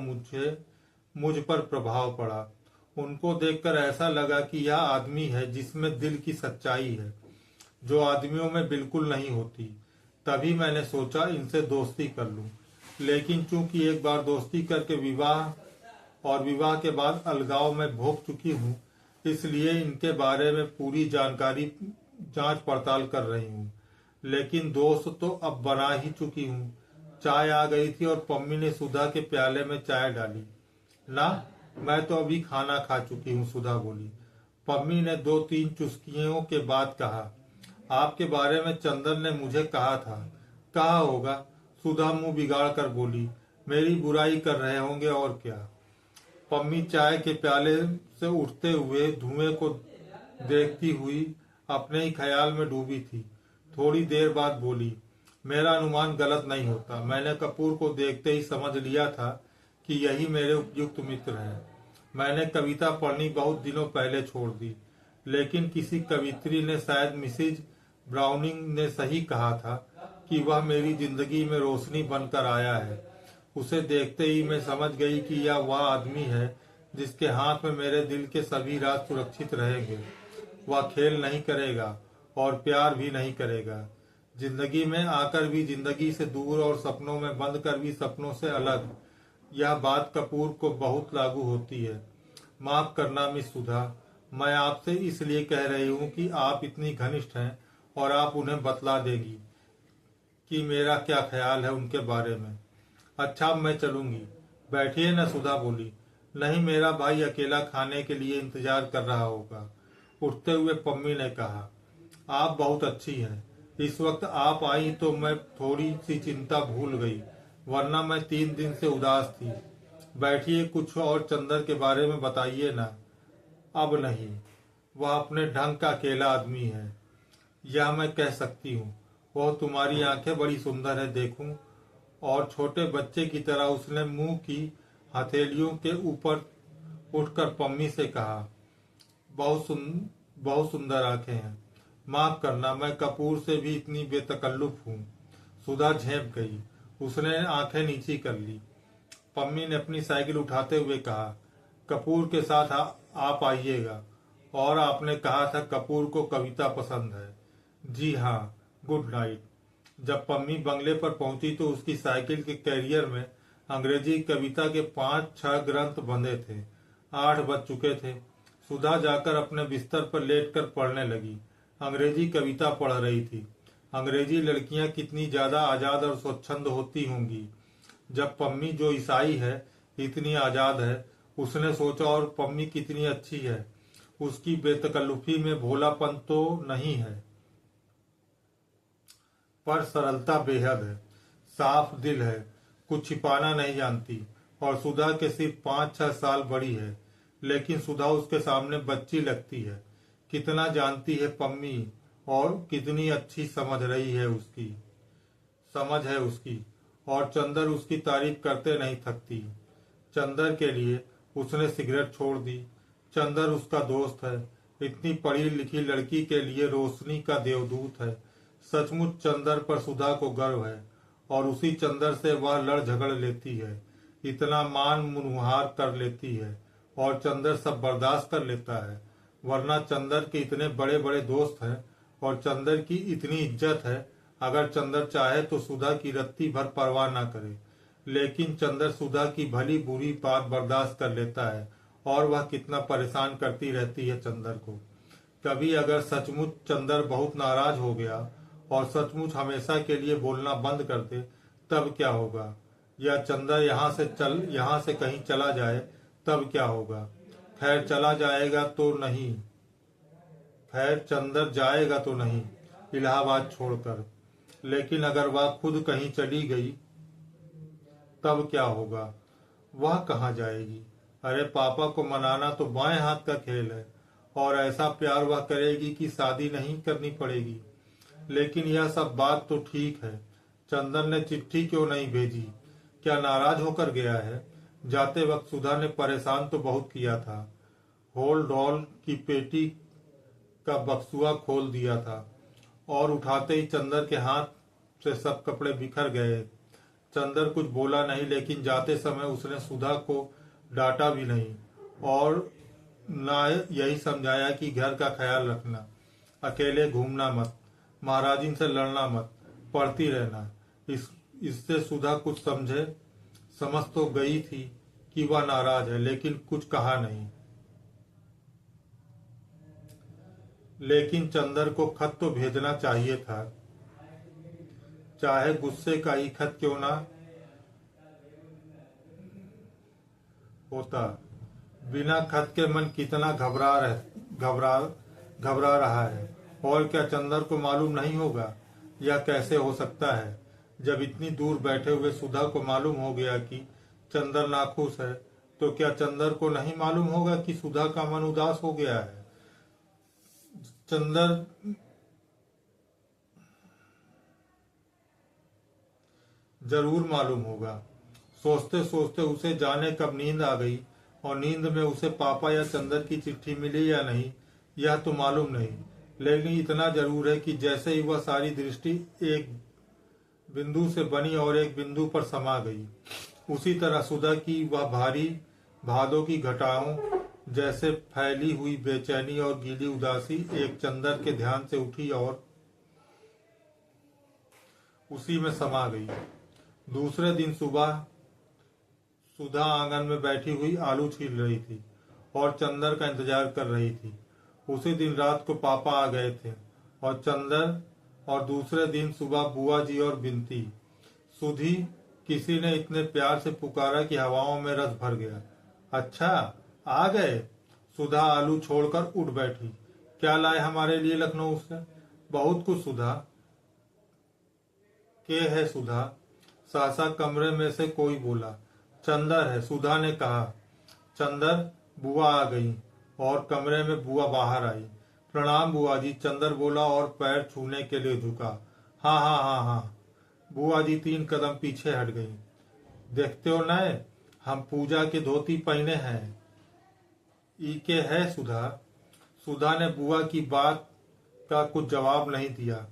मुझ पर प्रभाव पड़ा। उनको देखकर ऐसा लगा कि यह आदमी है जिसमें दिल की सच्चाई है, जो आदमियों में बिल्कुल नहीं होती। तभी मैंने सोचा इनसे दोस्ती कर लूं। लेकिन चूंकि एक बार दोस्ती करके विवाह के बाद अलगाव में भोग चुकी हूँ, इसलिए इनके बारे में पूरी जानकारी जांच पड़ताल कर रही हूँ। लेकिन दोस्त तो अब बना ही चुकी हूँ। चाय आ गई थी और पम्मी ने सुधा के प्याले में चाय डाली। ना, मैं तो अभी खाना खा चुकी हूँ, सुधा बोली। पम्मी ने 2-3 चुस्कियों के बाद कहा, आपके बारे में चंदन ने मुझे कहा था। कहा होगा, सुधा मुंह बिगाड़ कर बोली। मेरी बुराई कर रहे होंगे और क्या। पम्मी चाय के प्याले से उठते हुए धुएं को देखती हुई अपने ही ख्याल में डूबी थी। थोड़ी देर बाद बोली, मेरा अनुमान गलत नहीं होता। मैंने कपूर को देखते ही समझ लिया था कि यही मेरे उपयुक्त मित्र हैं। मैंने कविता पढ़नी बहुत दिनों पहले छोड़ दी, लेकिन किसी कवित्री ने, शायद मिसिज ब्राउनिंग ने सही कहा था कि वह मेरी जिंदगी में रोशनी बनकर आया है। उसे देखते ही मैं समझ गई कि यह वह आदमी है जिसके हाथ में मेरे दिल के सभी राज सुरक्षित रहेंगे। वह खेल नहीं करेगा और प्यार भी नहीं करेगा। जिंदगी में आकर भी जिंदगी से दूर और सपनों में बंद कर भी सपनों से अलग। यह बात कपूर को बहुत लागू होती है। माफ करना मिस सुधा, मैं आपसे इसलिए कह रही हूँ कि आप इतनी घनिष्ठ हैं और आप उन्हें बतला देगी कि मेरा क्या ख्याल है उनके बारे में। अच्छा, अब मैं चलूंगी। बैठिए न, सुधा बोली। नहीं, मेरा भाई अकेला खाने के लिए इंतजार कर रहा होगा। उठते हुए पम्मी ने कहा, आप बहुत अच्छी हैं। इस वक्त आप आई तो मैं थोड़ी सी चिंता भूल गई, वरना मैं 3 दिन से उदास थी। बैठिए, कुछ और चंदर के बारे में बताइए ना। अब नहीं, वह अपने ढंग का अकेला आदमी है, यह मैं कह सकती हूँ। वह तुम्हारी आंखें बड़ी सुंदर है देखूं। और छोटे बच्चे की तरह उसने मुंह की हथेलियों के ऊपर उठकर पम्मी से कहा, बहुत सुंदर आंखें हैं। माफ करना, मैं कपूर से भी इतनी बेतकल्लुफ हूँ। सुधा झेप गई। उसने आंखें नीची कर ली। पम्मी ने अपनी साइकिल उठाते हुए कहा, कपूर के साथ आप आइएगा। और आपने कहा था कपूर को कविता पसंद है। जी हाँ, गुड नाइट। जब पम्मी बंगले पर पहुंची तो उसकी साइकिल के कैरियर में अंग्रेजी कविता के 5-6 ग्रंथ बंधे थे। 8 बज चुके थे। सुधा जाकर अपने बिस्तर पर लेटकर पढ़ने लगी। अंग्रेजी कविता पढ़ रही थी। अंग्रेजी लड़कियां कितनी ज्यादा आजाद और स्वच्छंद होती होंगी जब पम्मी, जो ईसाई है, इतनी आजाद है। उसने सोचा, और पम्मी कितनी अच्छी है। उसकी बेतकल्लुफी में भोलापन तो नहीं है, पर सरलता बेहद है। साफ दिल है, कुछ छिपाना नहीं जानती। और सुधा के सिर्फ 5-6 साल बड़ी है, लेकिन सुधा उसके सामने बच्ची लगती है। कितना जानती है पम्मी, और कितनी अच्छी समझ है उसकी। और चंदर उसकी तारीफ करते नहीं थकती। चंदर के लिए उसने सिगरेट छोड़ दी। चंदर उसका दोस्त है। इतनी पढ़ी लिखी लड़की के लिए रोशनी का देवदूत है। सचमुच चंदर पर सुधा को गर्व है। और उसी चंदर से वह लड़ झगड़ लेती है, इतना मान मुनहार कर लेती है। और चंदर सब बर्दाश्त कर लेता है, वरना चंदर के इतने बड़े बड़े दोस्त हैं और चंदर की इतनी इज्जत है। अगर चंदर चाहे तो सुधा की रत्ती भर परवाह ना करे, लेकिन चंदर सुधा की भली बुरी बात बर्दाश्त कर लेता है। और वह कितना परेशान करती रहती है चंदर को। कभी अगर सचमुच चंदर बहुत नाराज हो गया और सचमुच हमेशा के लिए बोलना बंद कर दे, तब क्या होगा? या चंदर यहाँ से कहीं चला जाए, तब क्या होगा? खैर, चला जाएगा तो नहीं, खैर चंदर जाएगा तो नहीं इलाहाबाद छोड़कर। लेकिन अगर वह खुद कहीं चली गई, तब क्या होगा? वह कहाँ जाएगी? अरे, पापा को मनाना तो बाएं हाथ का खेल है। और ऐसा प्यार वह करेगी कि शादी नहीं करनी पड़ेगी। लेकिन यह सब बात तो ठीक है, चंदन ने चिट्ठी क्यों नहीं भेजी? क्या नाराज होकर गया है? जाते वक्त सुधा ने परेशान तो बहुत किया था। होल डॉल की पेटी का बक्सुआ खोल दिया था और उठाते ही चंदर के हाथ से सब कपड़े बिखर गए। चंदर कुछ बोला नहीं, लेकिन जाते समय उसने सुधा को डांटा भी नहीं और ना यही समझाया कि घर का ख्याल रखना, अकेले घूमना मत, महाराजिन से लड़ना मत, पढ़ती रहना। इससे सुधा कुछ समझ तो गई थी कि वह नाराज है, लेकिन कुछ कहा नहीं। लेकिन चंदर को खत तो भेजना चाहिए था, चाहे गुस्से का ही खत क्यों ना होता। बिना खत के मन कितना घबरा रहा है। और क्या चंदर को मालूम नहीं होगा? यह कैसे हो सकता है? जब इतनी दूर बैठे हुए सुधा को मालूम हो गया कि चंदर नाखुश है, तो क्या चंदर को नहीं मालूम होगा कि सुधा का मन उदास हो गया है? चंदर जरूर मालूम होगा। सोचते सोचते उसे जाने कब नींद आ गई, और नींद में उसे पापा या चंदर की चिट्ठी मिली या नहीं, यह तो मालूम नहीं। लेकिन इतना जरूर है कि जैसे ही वह सारी दृष्टि एक बिंदु से बनी और एक बिंदु पर समा गई, उसी तरह सुधा की वह भारी भादों की घटाओं जैसे फैली हुई बेचैनी और गीली उदासी एक चंदर के ध्यान से उठी और उसी में समा गई। दूसरे दिन सुबह सुधा आंगन में बैठी हुई आलू छील रही थी और चंदर का इंतजार कर रही थी। उसी दिन रात को पापा आ गए थे और चंदर, और दूसरे दिन सुबह बुआ जी और बिनती। सुधी, किसी ने इतने प्यार से पुकारा कि हवाओं में रस भर गया। अच्छा, आ गए? सुधा आलू छोड़कर उठ बैठी। क्या लाए हमारे लिए लखनऊ से? बहुत कुछ सुधा। के है सुधा? सहसा कमरे में से कोई बोला। चंदर है, सुधा ने कहा। चंदर, बुआ आ गई और कमरे में बुआ बाहर आई। प्रणाम बुआ जी, चंदर बोला और पैर छूने के लिए झुका। हाँ हाँ हाँ हाँ। बुआ जी 3 कदम पीछे हट गई। देखते हो न, हम पूजा के धोती पहने हैं। ई के है सुधा? सुधा ने बुआ की बात का कुछ जवाब नहीं दिया।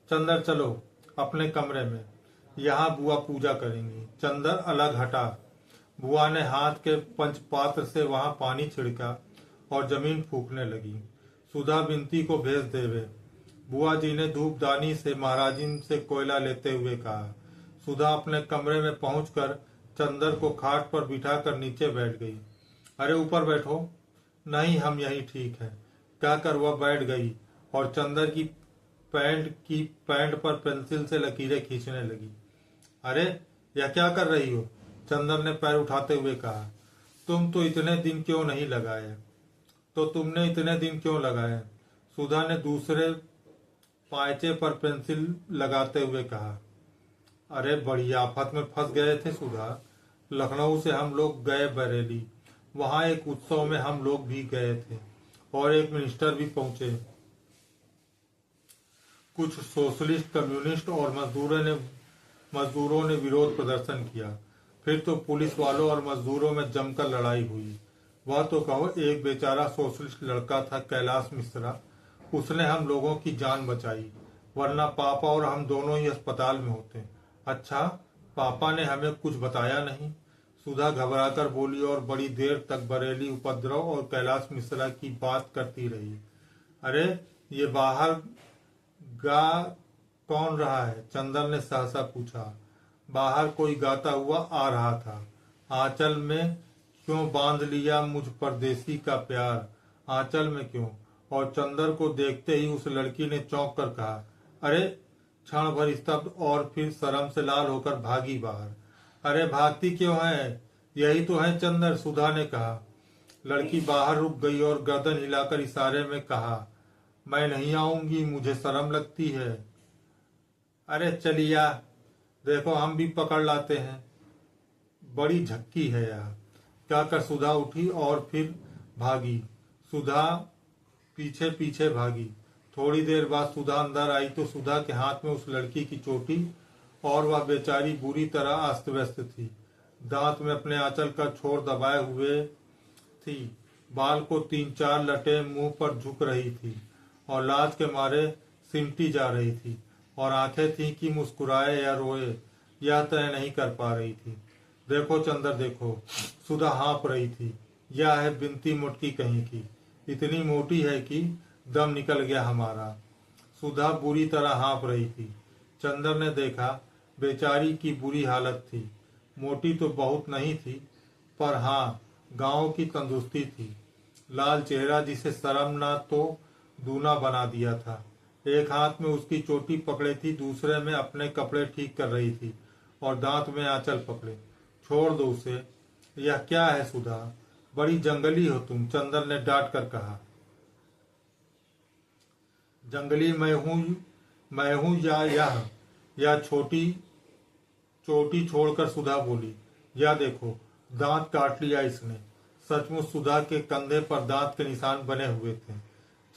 चंदर चलो अपने कमरे में, यहाँ बुआ पूजा करेंगी। चंदर अलग हटा। बुआ ने हाथ के पंचपात्र से वहां पानी छिड़का और जमीन फूकने लगी। सुधा बिनती को भेज देवे। बुआ जी ने धूपदानी से महाराजिन से कोयला लेते हुए कहा। सुधा अपने कमरे में पहुंचकर चंदर को खाट पर बिठाकर नीचे बैठ गई। अरे ऊपर बैठो। नहीं, हम यही ठीक है, कहकर वह बैठ गई और चंदर की पैंट पर पेंसिल से लकीरें खींचने लगी। अरे यह क्या कर रही हो? चंदर ने पैर उठाते हुए कहा। तुमने इतने दिन क्यों लगाए? सुधा ने दूसरे पायचे पर पेंसिल लगाते हुए कहा। अरे बड़ी आफत में फंस गए थे सुधा। लखनऊ से हम लोग गए बरेली, वहां एक उत्सव में हम लोग भी गए थे और एक मिनिस्टर भी पहुंचे। कुछ सोशलिस्ट, कम्युनिस्ट और मजदूरों ने विरोध प्रदर्शन किया। फिर तो पुलिस वालों और मजदूरों में जमकर लड़ाई हुई। वह तो कहो, एक बेचारा सोशलिस्ट लड़का था, कैलाश मिश्रा, उसने हम लोगों की जान बचाई, वरना पापा और हम दोनों ही अस्पताल में होते। अच्छा, पापा ने हमें कुछ बताया नहीं? सुधा घबराकर बोली और बड़ी देर तक बरेली उपद्रव और कैलाश मिश्रा की बात करती रही। अरे ये बाहर गा कौन रहा है? चंदर ने सहसा पूछा। बाहर कोई गाता हुआ आ रहा था। आंचल में क्यों बांध लिया मुझ परदेसी का प्यार? आंचल में क्यों? और चंदर को देखते ही उस लड़की ने चौंक कर कहा। अरे! क्षण भर स्तब्ध और फिर शर्म से लाल होकर भागी बाहर। अरे भागती क्यों है? यही तो है चंदर, सुधा ने कहा। लड़की बाहर रुक गई और गर्दन हिलाकर इशारे में कहा, मैं नहीं आऊंगी, मुझे शर्म लगती है। अरे चलिया, देखो हम भी पकड़ लाते हैं, बड़ी झक्की है यह, कहकर सुधा उठी और फिर भागी। सुधा पीछे पीछे भागी। थोड़ी देर बाद सुधा अंदर आई तो सुधा के हाथ में उस लड़की की चोटी और वह बेचारी बुरी तरह अस्त व्यस्त थी। दांत में अपने आंचल का छोर दबाए हुए थी। बाल को 3-4 लटे मुंह पर झुक रही थी और लाज के मारे सिमटी जा रही थी और आंखें थी कि मुस्कुराए या रोए यह तय नहीं कर पा रही थी। देखो चंदर देखो, सुधा हाँप रही थी। यह है बिनती मोटकी कहीं की, इतनी मोटी है कि दम निकल गया हमारा। सुधा बुरी तरह हाँप रही थी। चंदर ने देखा बेचारी की बुरी हालत थी। मोटी तो बहुत नहीं थी, पर हाँ गांव की तंदुरुस्ती थी। लाल चेहरा जिसे शर्म ना तो दूना बना दिया था। एक हाथ में उसकी चोटी पकड़े थी, दूसरे में अपने कपड़े ठीक कर रही थी और दांत में आंचल पकड़े। छोड़ दो उसे। यह क्या है सुधा, बड़ी जंगली हो तुम, चंदर ने डांट कर कहा। जंगली मैं हूं या चोटी छोड़कर सुधा बोली। या देखो, दांत काट लिया इसने। सचमुच सुधा के कंधे पर दांत के निशान बने हुए थे।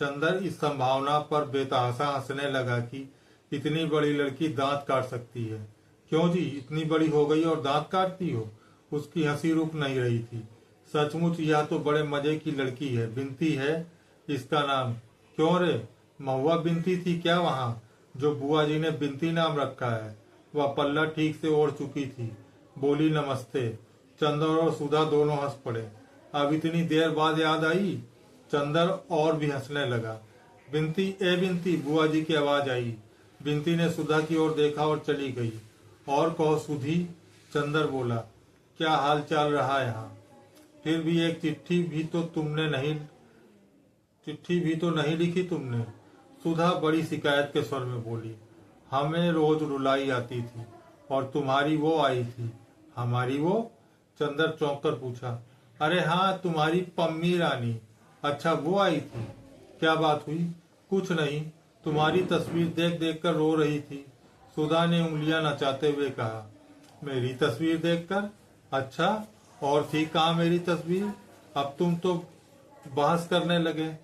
चंदर इस संभावना पर बेतहाशा हंसने लगा कि इतनी बड़ी लड़की दांत काट सकती है। क्यों जी, इतनी बड़ी हो गई और दांत काटती हो? उसकी हंसी रुक नहीं रही थी। सचमुच यह तो बड़े मजे की लड़की है। बिनती है इसका नाम। क्यों रे, महुआ बिनती थी क्या वहां, जो बुआ जी ने बिनती नाम रखा है? वह पल्ला ठीक से ओढ़ चुकी थी। बोली नमस्ते। चंदर और सुधा दोनों हंस पड़े। अब इतनी देर बाद याद आई। चंदर और भी हंसने लगा। बिनती, ए बिनती, बुआ जी की आवाज आई। बिनती ने सुधा की ओर देखा और चली गई। और कहो सुधी, चंदर बोला, क्या हाल चाल रहा यहाँ? फिर भी एक चिट्ठी भी तो नहीं लिखी तुमने। सुधा बड़ी शिकायत के स्वर में बोली। हमें रोज रुलाई आती थी और तुम्हारी वो आई थी। हमारी वो? चंदर चौंक कर पूछा। अरे हाँ, तुम्हारी पम्मी रानी। अच्छा, वो आई थी। क्या बात हुई? कुछ नहीं, तुम्हारी तस्वीर देख देख कर रो रही थी। सुधा ने उंगलियां नचाते हुए कहा, मेरी तस्वीर देखकर? अच्छा, और थी कहाँ मेरी तस्वीर? अब तुम तो बहस करने लगे।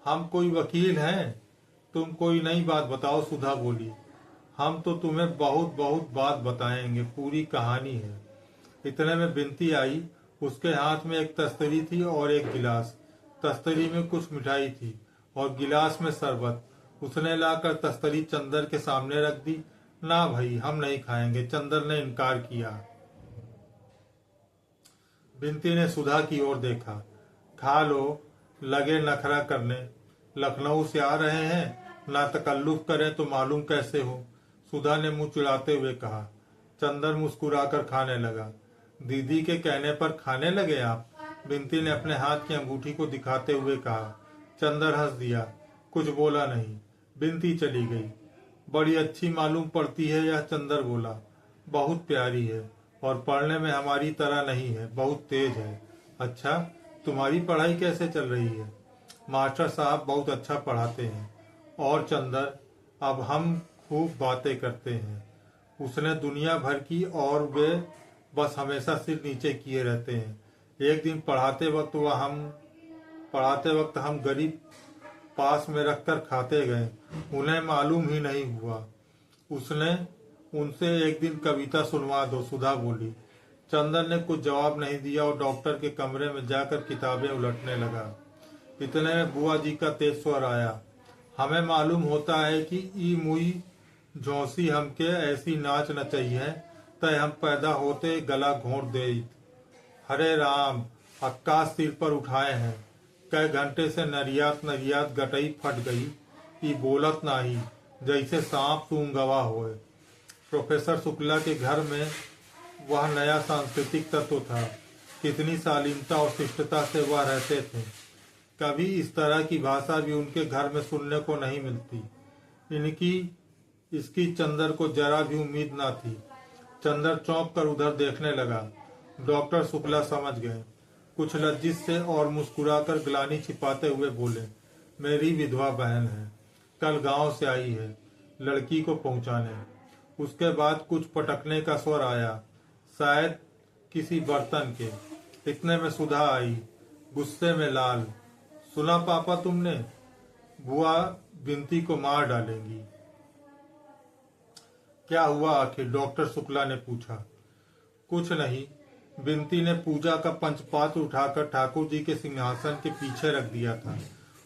हम कोई वकील हैं? तुम कोई नई बात बताओ, सुधा बोली। हम तो तुम्हें बहुत बहुत बात बताएंगे, पूरी कहानी है। इतने में बिनती आई। उसके हाथ में एक तस्तरी थी और एक गिलास। तस्तरी में कुछ मिठाई थी और गिलास में शरबत। उसने लाकर तस्तरी चंदर के सामने रख दी। ना भाई, हम नहीं खाएंगे, चंदर ने इनकार किया। बिनती ने सुधा की ओर देखा। खा लो, लगे नखरा करने। लखनऊ से आ रहे हैं, ना तकल्लुफ करें तो मालूम कैसे हो? सुधा ने मुंह चिढ़ाते हुए कहा। चंदर मुस्कुराकर खाने लगा। दीदी के कहने पर खाने लगे आप? बिनती ने अपने हाथ की अंगूठी को दिखाते हुए कहा। चंदर हंस दिया, कुछ बोला नहीं। बिनती चली गई। बड़ी अच्छी मालूम पड़ती है यह, चंदर बोला। बहुत प्यारी है और पढ़ने में हमारी तरह नहीं है, बहुत तेज है। अच्छा, तुम्हारी पढ़ाई कैसे चल रही है? मास्टर साहब बहुत अच्छा पढ़ाते हैं। और चंदर, अब हम खूब बातें करते हैं। उसने दुनिया भर की और वे बस हमेशा सिर नीचे किए रहते हैं। एक दिन पढ़ाते वक्त हम गरीब पास में रखकर खाते गए, उन्हें मालूम ही नहीं हुआ। उसने उनसे एक दिन कविता सुनवा दो, सुधा बोली। चंदन ने कुछ जवाब नहीं दिया और डॉक्टर के कमरे में जाकर किताबें उलटने लगा। इतने में बुआ जी का तेज स्वर आया। हमें मालूम होता है कि ई मुई झोंसी हमके ऐसी नाच नचई है, तय हम पैदा होते गला घोंट दे। हरे राम, अक्का सिर पर उठाए हैं। कई घंटे से नरियात नरियात गटई फट गई, ई बोलत नाही, जैसे सांप सूंघवा होए। प्रोफेसर शुक्ला के घर में वह नया सांस्कृतिक तत्व था। कितनी शालीनता और शिष्टता से वह रहते थे। कभी इस तरह की भाषा भी उनके घर में सुनने को नहीं मिलती। इसकी चंदर को जरा भी उम्मीद न थी। चंदर चौंक कर उधर देखने लगा। डॉक्टर शुक्ला समझ गए। कुछ लज्जित से और मुस्कुराकर ग्लानि छिपाते हुए बोले, मेरी विधवा बहन है, कल गांव से आई है लड़की को पहुंचाने। उसके बाद कुछ पटकने का स्वर आया, शायद किसी बर्तन के। इतने में सुधा आई, गुस्से में लाल। सुना पापा तुमने? बुआ बिनती को मार डालेंगी। क्या हुआ आखिर? डॉक्टर शुक्ला ने पूछा। कुछ नहीं, बिनती ने पूजा का पंचपात्र उठाकर ठाकुर जी के सिंहासन के पीछे रख दिया था।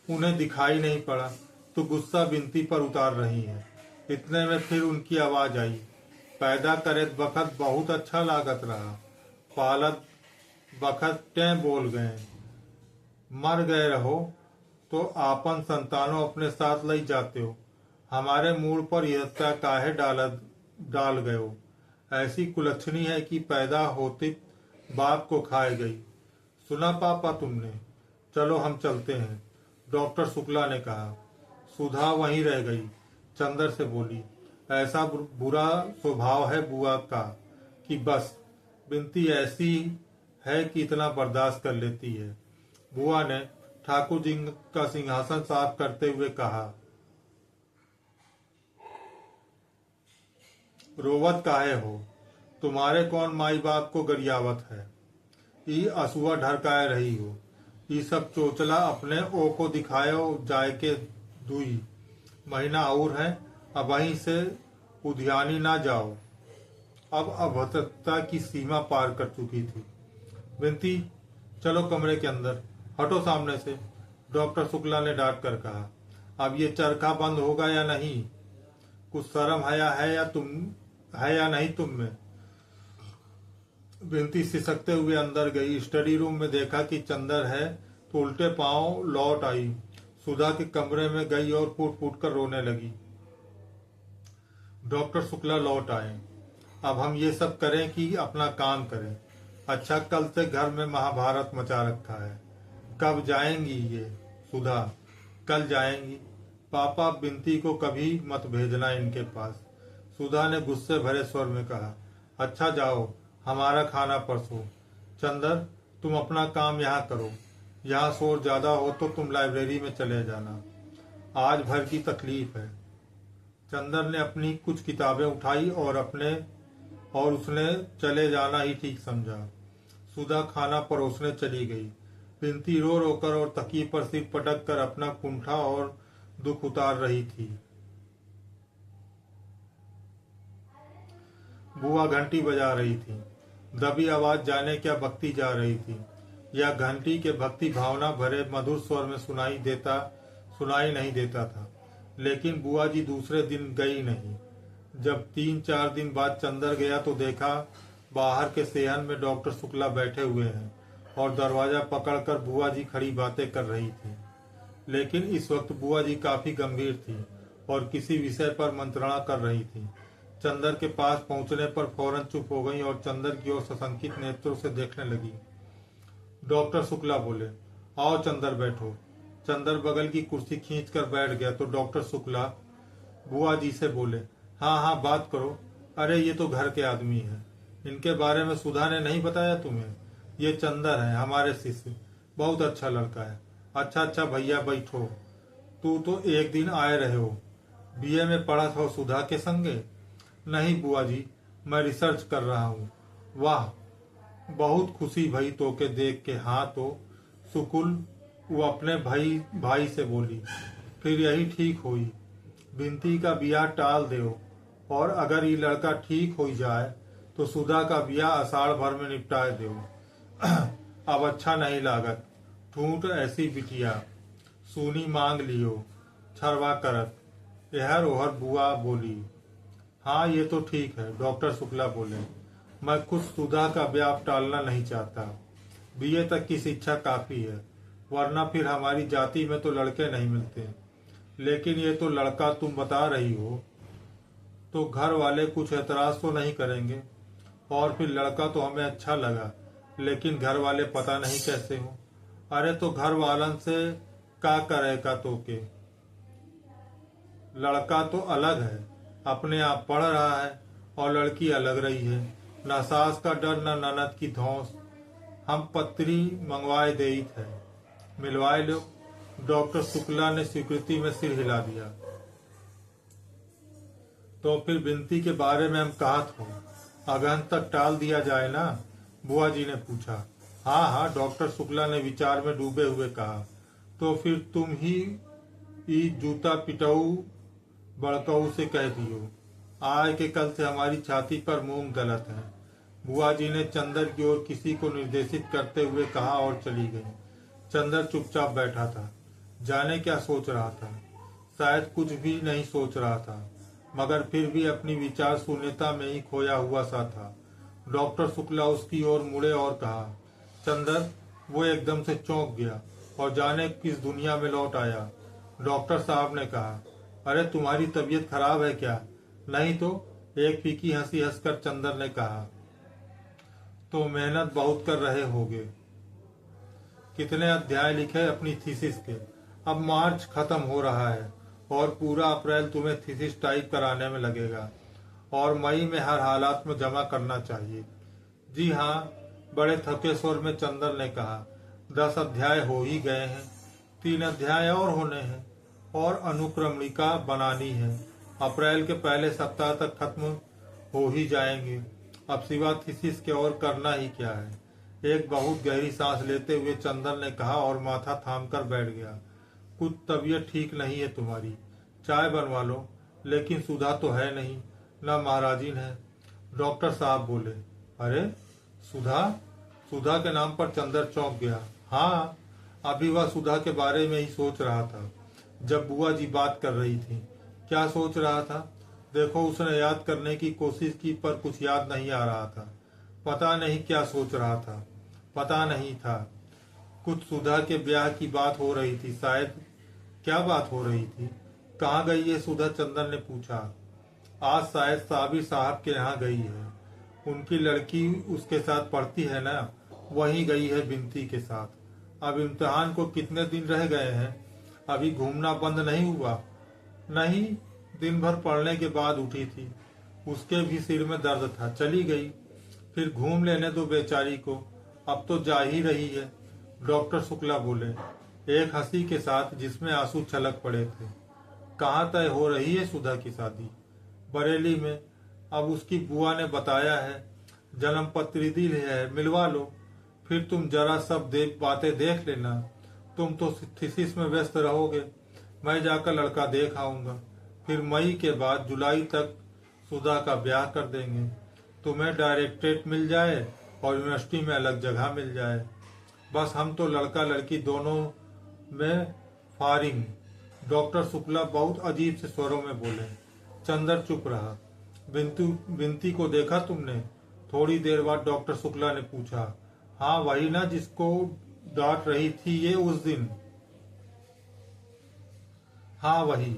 उन्हें दिखाई नहीं पड़ा तो गुस्सा बिनती पर उतार रही है। इतने में फिर उनकी आवाज आई, पैदा करे बखत बहुत अच्छा लागत रहा, पालत बखत टें बोल गए। मर गए रहो तो आपन संतानों अपने साथ ले जाते हो। हमारे मूड पर यह काहे डाल गए हो? ऐसी कुलक्षणी है कि पैदा होते बाप को खाए गई। सुना पापा तुमने? चलो हम चलते हैं, डॉक्टर शुक्ला ने कहा। सुधा वहीं रह गई। चंदर से बोली, ऐसा बुरा स्वभाव है बुआ का कि बस बिनती ऐसी है कि इतना बर्दाश्त कर लेती है। बुआ ने ठाकुर जी का सिंहासन साफ करते हुए कहा, रोवत काहे हो? तुम्हारे कौन माई बाप को गरियावत है? ई असुआ ढरकाए रही हो। ई सब चोचला अपने ओ को दिखायो जाए के दुई महीना और है, अब वहीं से उद्यानी ना जाओ। अब अभद्रता की सीमा पार कर चुकी थी। बिनती, चलो कमरे के अंदर, हटो सामने से, डॉक्टर शुक्ला ने डांट कर कहा। अब ये चरखा बंद होगा या नहीं? कुछ शर्म है या नहीं तुम में? बिनती सिसकते हुए अंदर गई। स्टडी रूम में देखा कि चंदर है तो उल्टे पांव लौट आई। सुधा के कमरे में गई और फूट फूट कर रोने लगी। डॉक्टर शुक्ला लौट आए। अब हम ये सब करें कि अपना काम करें? अच्छा, कल से घर में महाभारत मचा रखा है। कब जाएंगी ये? सुधा, कल जाएंगी। पापा बिनती को कभी मत भेजना इनके पास, सुधा ने गुस्से भरे स्वर में कहा। अच्छा जाओ, हमारा खाना परसो। चंदर, तुम अपना काम यहाँ करो। यहाँ शोर ज्यादा हो तो तुम लाइब्रेरी में चले जाना। आज भर की तकलीफ है। चंदर ने अपनी कुछ किताबें उठाई और उसने चले जाना ही ठीक समझा। सुधा खाना परोसने चली गई। बिनती रो रो कर और तकिए पर सिर पटक कर अपना कुंठा और दुख उतार रही थी। बुआ घंटी बजा रही थी। दबी आवाज जाने क्या बकती जा रही थी। यह घंटी के भक्ति भावना भरे मधुर स्वर में सुनाई नहीं देता था। लेकिन बुआ जी दूसरे दिन गई नहीं। जब 3-4 दिन बाद चंदर गया तो देखा बाहर के सेहन में डॉक्टर शुक्ला बैठे हुए हैं और दरवाजा पकड़कर बुआ जी खड़ी बातें कर रही थी। लेकिन इस वक्त बुआ जी काफी गंभीर थी और किसी विषय पर मंत्रणा कर रही थी। चंदर के पास पहुंचने पर फौरन चुप हो गई और चंदर की ओर सशंकित नेत्रों से देखने लगी। डॉक्टर शुक्ला बोले, आओ चंदर बैठो। चंदर बगल की कुर्सी खींचकर बैठ गया तो डॉक्टर शुक्ला बुआ जी से बोले, हाँ हाँ बात करो। अरे ये तो घर के आदमी है, इनके बारे में सुधा ने नहीं बताया तुम्हें? ये चंदर है, हमारे शिष्य, बहुत अच्छा लड़का है। अच्छा भैया बैठो। तू तो एक दिन आए रहे हो, बीए में पढ़ा था सुधा के संगे? नहीं बुआ जी, मैं रिसर्च कर रहा हूँ। वाह, बहुत खुशी भई तोके देख के। हाँ तो सुकुल वो अपने भाई से बोली, फिर यही ठीक हुई। बिनती का बियाह टाल दो और अगर ये लड़का ठीक हो जाए तो सुधा का बियाह आषाढ़ भर में निपटाए दो। अब अच्छा नहीं लागत, ठूंठ ऐसी बिटिया, सूनी मांग लियो, छरवा करत। एहर ओहर बुआ बोली। हाँ ये तो ठीक है, डॉक्टर शुक्ला बोले। मैं खुद सुधा का ब्याह टालना नहीं चाहता। बीए तक की शिक्षा काफी है, वरना फिर हमारी जाति में तो लड़के नहीं मिलते। लेकिन ये तो लड़का तुम बता रही हो, तो घर वाले कुछ एतराज तो नहीं करेंगे? और फिर लड़का तो हमें अच्छा लगा, लेकिन घर वाले पता नहीं कैसे हो। अरे तो घर वालन से का करेगा तो के? लड़का तो अलग है, अपने आप पढ़ रहा है, और लड़की अलग रही है। न सास का डर न ननद की धौंस। हम पत्री मंगवाए देई थे, मिलवाए लो। डॉक्टर शुक्ला ने स्वीकृति में सिर हिला दिया। तो फिर बिनती के बारे में हम कहा था, अगहन तक टाल दिया जाए ना? बुआ जी ने पूछा। हाँ हाँ, डॉक्टर शुक्ला ने विचार में डूबे हुए कहा। तो फिर तुम ही जूता पिटाऊ बड़काऊ से कह दियो, आय के कल से हमारी छाती पर मूंग गलत है। बुआ जी ने चंदर की ओर किसी को निर्देशित करते हुए कहा और चली गई। चंदर चुपचाप बैठा था, जाने क्या सोच रहा था। शायद कुछ भी नहीं सोच रहा था, मगर फिर भी अपनी विचार शून्यता में ही खोया हुआ सा था। डॉक्टर शुक्ला उसकी ओर मुड़े और कहा, चंदर। वो एकदम से चौंक गया और जाने किस दुनिया में लौट आया। डॉक्टर साहब ने कहा, अरे तुम्हारी तबीयत खराब है क्या? नहीं तो, एक फीकी हंसी हंसकर चंदर ने कहा, तो मेहनत बहुत कर रहे होगे। कितने अध्याय लिखे अपनी थीसिस के? अब मार्च खत्म हो रहा है और पूरा अप्रैल तुम्हें थीसिस टाइप कराने में लगेगा और मई में हर हालात में जमा करना चाहिए। जी हाँ, बड़े थके स्वर में चंदर ने कहा, 10 अध्याय हो ही गए हैं, 3 अध्याय और होने हैं और अनुक्रमणिका बनानी है। अप्रैल के पहले सप्ताह तक खत्म हो ही जाएंगे। अब सिवा थीसिस के और करना ही क्या है? एक बहुत गहरी सांस लेते हुए चंदन ने कहा और माथा थामकर बैठ गया। कुछ तबीयत ठीक नहीं है तुम्हारी, चाय बनवा लो। लेकिन सुधा तो है नहीं, न महाराजिन है। डॉक्टर साहब बोले। अरे सुधा? सुधा के नाम पर चंदर चौंक गया। हाँ, अभी वह सुधा के बारे में ही सोच रहा था जब बुआ जी बात कर रही थी। क्या सोच रहा था? देखो, उसने याद करने की कोशिश की पर कुछ याद नहीं आ रहा था। पता नहीं क्या सोच रहा था, पता नहीं था। कुछ सुधा के ब्याह की बात हो रही थी शायद। क्या बात हो रही थी? कहाँ गई है सुधा? चंदन ने पूछा। आज शायद साबिर साहब के यहाँ गई है। उनकी लड़की उसके साथ पढ़ती है ना, वहीं गई है बिनती के साथ। अब इम्तिहान को कितने दिन रह गए हैं? अभी घूमना बंद नहीं हुआ? नहीं, दिन भर पढ़ने के बाद उठी थी, उसके भी सिर में दर्द था, चली गई। फिर घूम लेने दो बेचारी को, अब तो जा ही रही है। डॉक्टर शुक्ला बोले, एक हंसी के साथ जिसमें आंसू छलक पड़े थे। कहाँ तय हो रही है सुधा की शादी? बरेली में। अब उसकी बुआ ने बताया है, जन्म पत्री दी है, मिलवा लो। फिर तुम जरा सब बातें देख लेना। तुम तो थीसिस में व्यस्त रहोगे, मैं जाकर लड़का देख आऊंगा। फिर मई के बाद जुलाई तक सुधा का ब्याह कर देंगे। तुम्हें डायरेक्टरेट मिल जाए और यूनिवर्सिटी में अलग जगह मिल जाए। बस हम तो लड़का लड़की दोनों में फारिंग। डॉक्टर शुक्ला बहुत अजीब से स्वरों में बोले। चंदर चुप रहा। बिंती को देखा तुमने? थोड़ी देर बाद डॉक्टर शुक्ला ने पूछा। हाँ, वही ना जिसको डांट रही थी ये उस दिन? हाँ वही।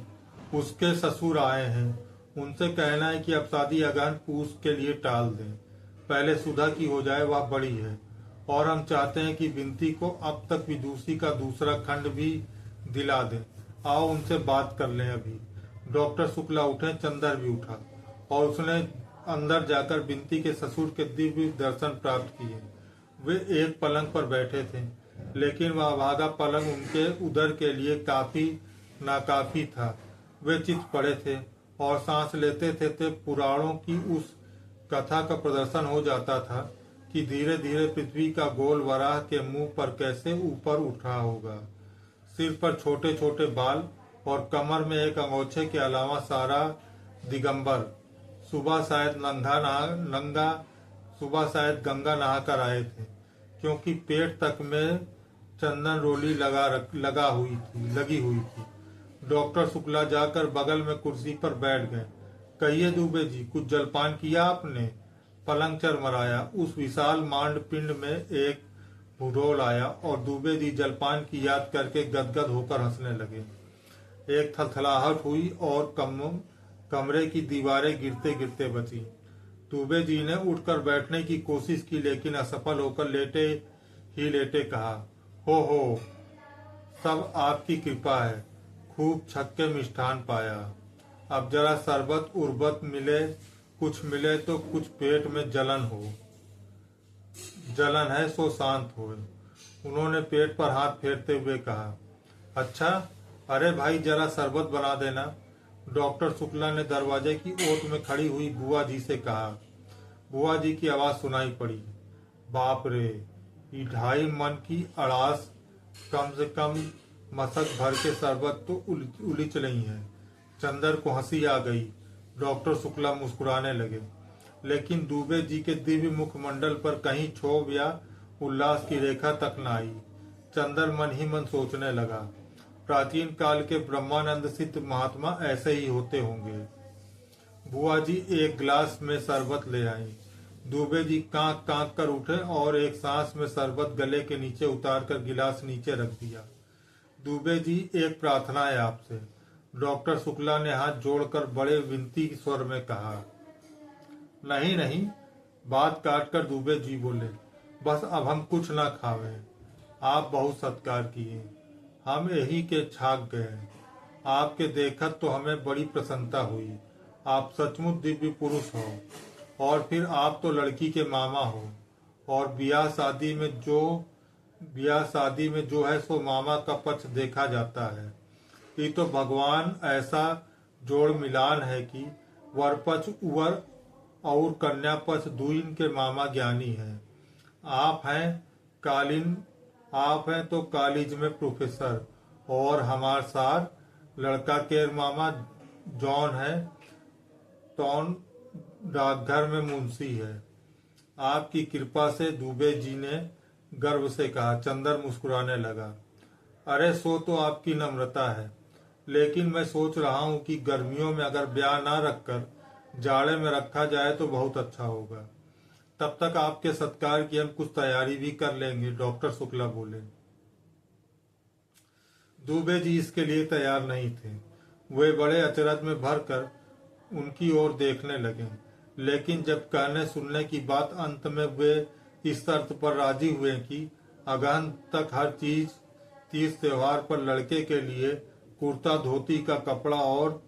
उसके ससुर आए हैं, उनसे कहना है कि अब शादी अगहन पूछ के लिए टाल दें, पहले सुधा की हो जाए, वह बड़ी है। और हम चाहते हैं कि बिंती को अब तक विदुषी का दूसरा खंड भी दिला दें। आओ उनसे बात कर लें अभी। डॉक्टर शुक्ला उठे, चंदर भी उठा और उसने अंदर जाकर बिंती के ससुर के दिव्य दर्शन प्राप्त किए। वे एक पलंग पर बैठे थे, लेकिन वह भागा पलंग उनके उदर के लिए काफी नाकाफी था। वे चित पड़े थे और सांस लेते थे पुराणों की उस कथा का प्रदर्शन हो जाता था कि धीरे धीरे पृथ्वी का गोल वराह के मुंह पर कैसे ऊपर उठा होगा। सिर पर छोटे छोटे बाल और कमर में एक अंगोछे के अलावा सारा दिगंबर। सुबह शायद गंगा नहाकर आए थे, क्योंकि पेट तक में चंदन रोली लगी हुई थी। डॉक्टर शुक्ला जाकर बगल में कुर्सी पर बैठ गए। कहिए दुबे जी, कुछ जलपान किया आपने? पलंग चरमराया। उस विशाल मांड पिंड में एक भूडोल आया और दुबे जी जलपान की याद करके गदगद होकर हंसने लगे। एक थलथलाहट हुई और कमरे की दीवारें गिरते गिरते बची। दुबे जी ने उठकर बैठने की कोशिश की, लेकिन असफल होकर लेटे कहा, हो सब आपकी कृपा है। खूब छक्के मिष्ठान पाया। अब जरा शरबत उर्बत मिले, कुछ मिले तो कुछ पेट में जलन है सो शांत हो। उन्होंने पेट पर हाथ फेरते हुए कहा, अच्छा, अरे भाई जरा शरबत बना देना। डॉक्टर शुक्ला ने दरवाजे की ओट में खड़ी हुई बुआ जी से कहा। बुआ जी की आवाज सुनाई पड़ी, बाप रे, 2.5 मन की अड़ास, कम से कम मशक भर के शरबत तो उलिच रही है। चंदर को हंसी आ गई। डॉक्टर शुक्ला मुस्कुराने लगे, लेकिन दुबे जी के दिव्य मुखमंडल पर कहीं क्षोभ या उल्लास की रेखा तक न आई। चंदर मन ही मन सोचने लगा, प्राचीन काल के ब्रह्मानंद सिद्ध महात्मा ऐसे ही होते होंगे। बुआ जी एक गिलास में शरबत ले आई। दुबे जी कांक कांक कर उठे और एक सांस में शरबत गले के नीचे उतार कर गिलास नीचे रख दिया। दुबे जी, एक प्रार्थना है आपसे। डॉक्टर शुक्ला ने हाथ जोड़कर बड़े विनती स्वर में कहा। नहीं नहीं, बात काट कर दुबे जी बोले, बस अब हम कुछ ना खावे। आप बहुत सत्कार किए, हम यही के छाक गए। आपके देखत तो हमें बड़ी प्रसन्नता हुई। आप सचमुच दिव्य पुरुष हो। और फिर आप तो लड़की के मामा हो, और ब्याह शादी में जो है सो मामा का पक्ष देखा जाता है। ये तो भगवान ऐसा जोड़ मिलान है कि वर पक्ष उवर और कन्या पक्ष दुइन के मामा ज्ञानी है। आप हैं तो कॉलेज में प्रोफेसर, और हमार सार लड़का के मामा जॉन है, टॉन डाकघर में मुंशी है। आपकी कृपा से, दुबे जी ने गर्व से कहा। चंदर मुस्कुराने लगा। अरे सो तो आपकी नम्रता है, लेकिन मैं सोच रहा हूँ कि गर्मियों में अगर ब्याह ना रखकर जाड़े में रखा जाए तो बहुत अच्छा होगा। तब तक आपके सत्कार की हम कुछ तैयारी भी कर लेंगे। डॉक्टर शुक्ला बोले। दुबे जी इसके लिए तैयार नहीं थे। वे बड़े अचरज में भरकर उनकी ओर देखने लगे, लेकिन जब कहने सुनने की बात अंत में वे इस शर्त पर राजी हुए कि अगहन तक हर चीज तीज त्योहार पर लड़के के लिए कुर्ता धोती का कपड़ा और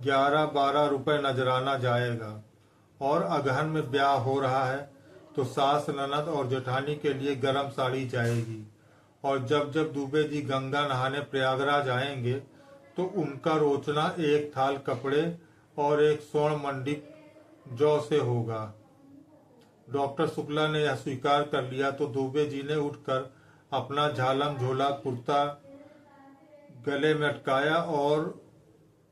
11-12 रुपए नजराना जाएगा, और अगहन में ब्याह हो रहा है तो सास ननद और जेठानी के लिए गरम साड़ी जाएगी। और जब जब दुबे जी गंगा नहाने प्रयागराज आएंगे तो उनका रोचना एक थाल कपड़े और एक स्वर्ण मंडित जौ से होगा। डॉक्टर शुक्ला ने यह स्वीकार कर लिया तो दुबे जी ने उठकर अपना झालम झोला कुर्ता गले में अटकाया और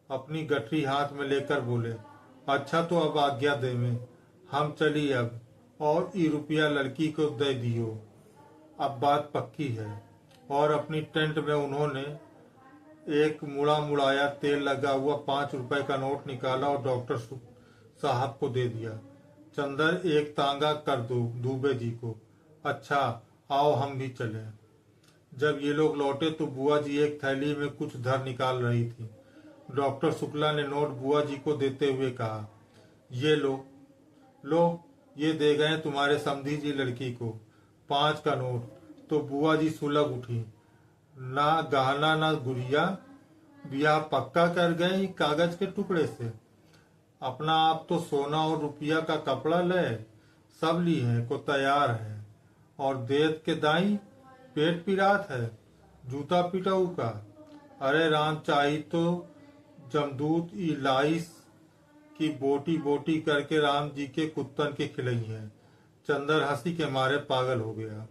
अपनी गठरी हाथ में लेकर बोले, अच्छा तो अब आज्ञा देवे, हम चली अब, और ये रुपया लड़की को दे दियो, अब बात पक्की है। और अपनी टेंट में उन्होंने एक मुड़ा मुड़ाया तेल लगा हुआ 5 रुपए का नोट निकाला और डॉक्टर साहब को दे दिया। चंदर, एक तांगा कर दो दुबे जी को। अच्छा, आओ हम भी चले। जब ये लोग लौटे तो बुआ जी एक थैली में कुछ धर निकाल रही थी। डॉक्टर शुक्ला ने नोट बुआ जी को देते हुए कहा, ये लो, ये दे गए तुम्हारे समधी जी लड़की को 5 का नोट। तो बुआ जी सुलग उठी, ना गहना ना गुड़िया, ब्याह पक्का कर गए कागज के टुकड़े से। अपना आप तो सोना और रुपया का कपड़ा ले, सब ली है को तैयार है, और देत के दाई पेट पिरात है, जूता पिटाऊ का। अरे राम, चाही तो जमदूत इलाइस की बोटी बोटी करके राम जी के कुत्तन के खिलाई है। चंदर हंसी के मारे पागल हो गया।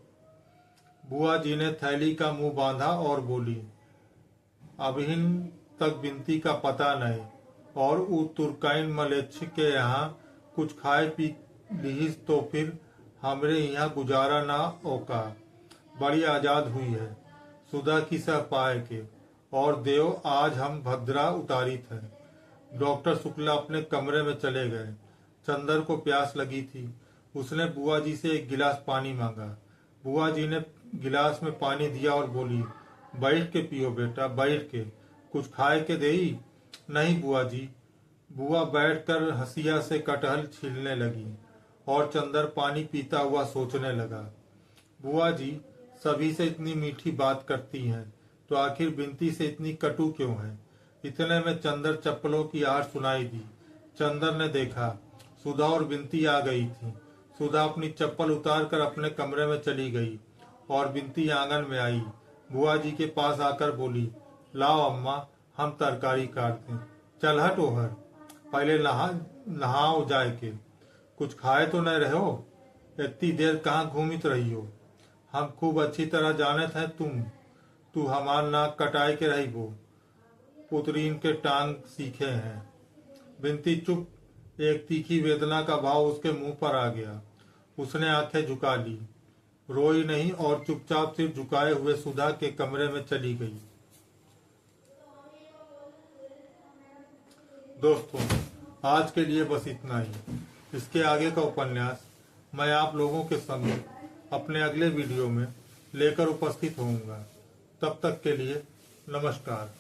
बुआ जी ने थैली का मुंह बांधा और बोली, अभिन तक बिनती का पता नहीं, और उ तुर्काइन मलेच्छ के यहाँ कुछ खाए पी लीस तो फिर हमरे यहाँ गुजारा ना ओका। बड़ी आजाद हुई है सुधा की सह पाए के, और देव आज हम भद्रा उतारित है। डॉक्टर शुक्ला अपने कमरे में चले गए। चंदर को प्यास लगी थी। उसने बुआ जी से एक गिलास पानी मांगा। बुआ जी ने गिलास में पानी दिया और बोली, बैठ के पियो बेटा, बैठ के, कुछ खाए के देई? नहीं बुआ जी। बुआ बैठकर हंसिया से कटहल छीलने लगी और चंदर पानी पीता हुआ सोचने लगा, बुआ जी सभी से इतनी मीठी बात करती हैं तो आखिर बिनती से इतनी कटु क्यों है? इतने में चंदर चप्पलों की आहट सुनाई दी। चंदर ने देखा सुधा और बिनती आ गई थी। सुधा अपनी चप्पल उतार कर अपने कमरे में चली गई और बिनती आंगन में आई। बुआ जी के पास आकर बोली, लाओ अम्मा, हम तरकारी काटते। चल हट ओहर, पहले नहाओ जाए के, कुछ खाए तो न रहो, इतनी देर कहाँ घूमित रही हो? हम खूब अच्छी तरह जानत हैं तू हमार नाक कटाए के रही वो पुतरीन के टांग सीखे हैं। बिनती चुप। एक तीखी वेदना का भाव उसके मुंह पर आ गया। उसने आंखें झुका ली, रोई नहीं और चुपचाप सिर झुकाए हुए सुधा के कमरे में चली गई। दोस्तों, आज के लिए बस इतना ही। इसके आगे का उपन्यास मैं आप लोगों के सामने अपने अगले वीडियो में लेकर उपस्थित होऊंगा। तब तक के लिए नमस्कार।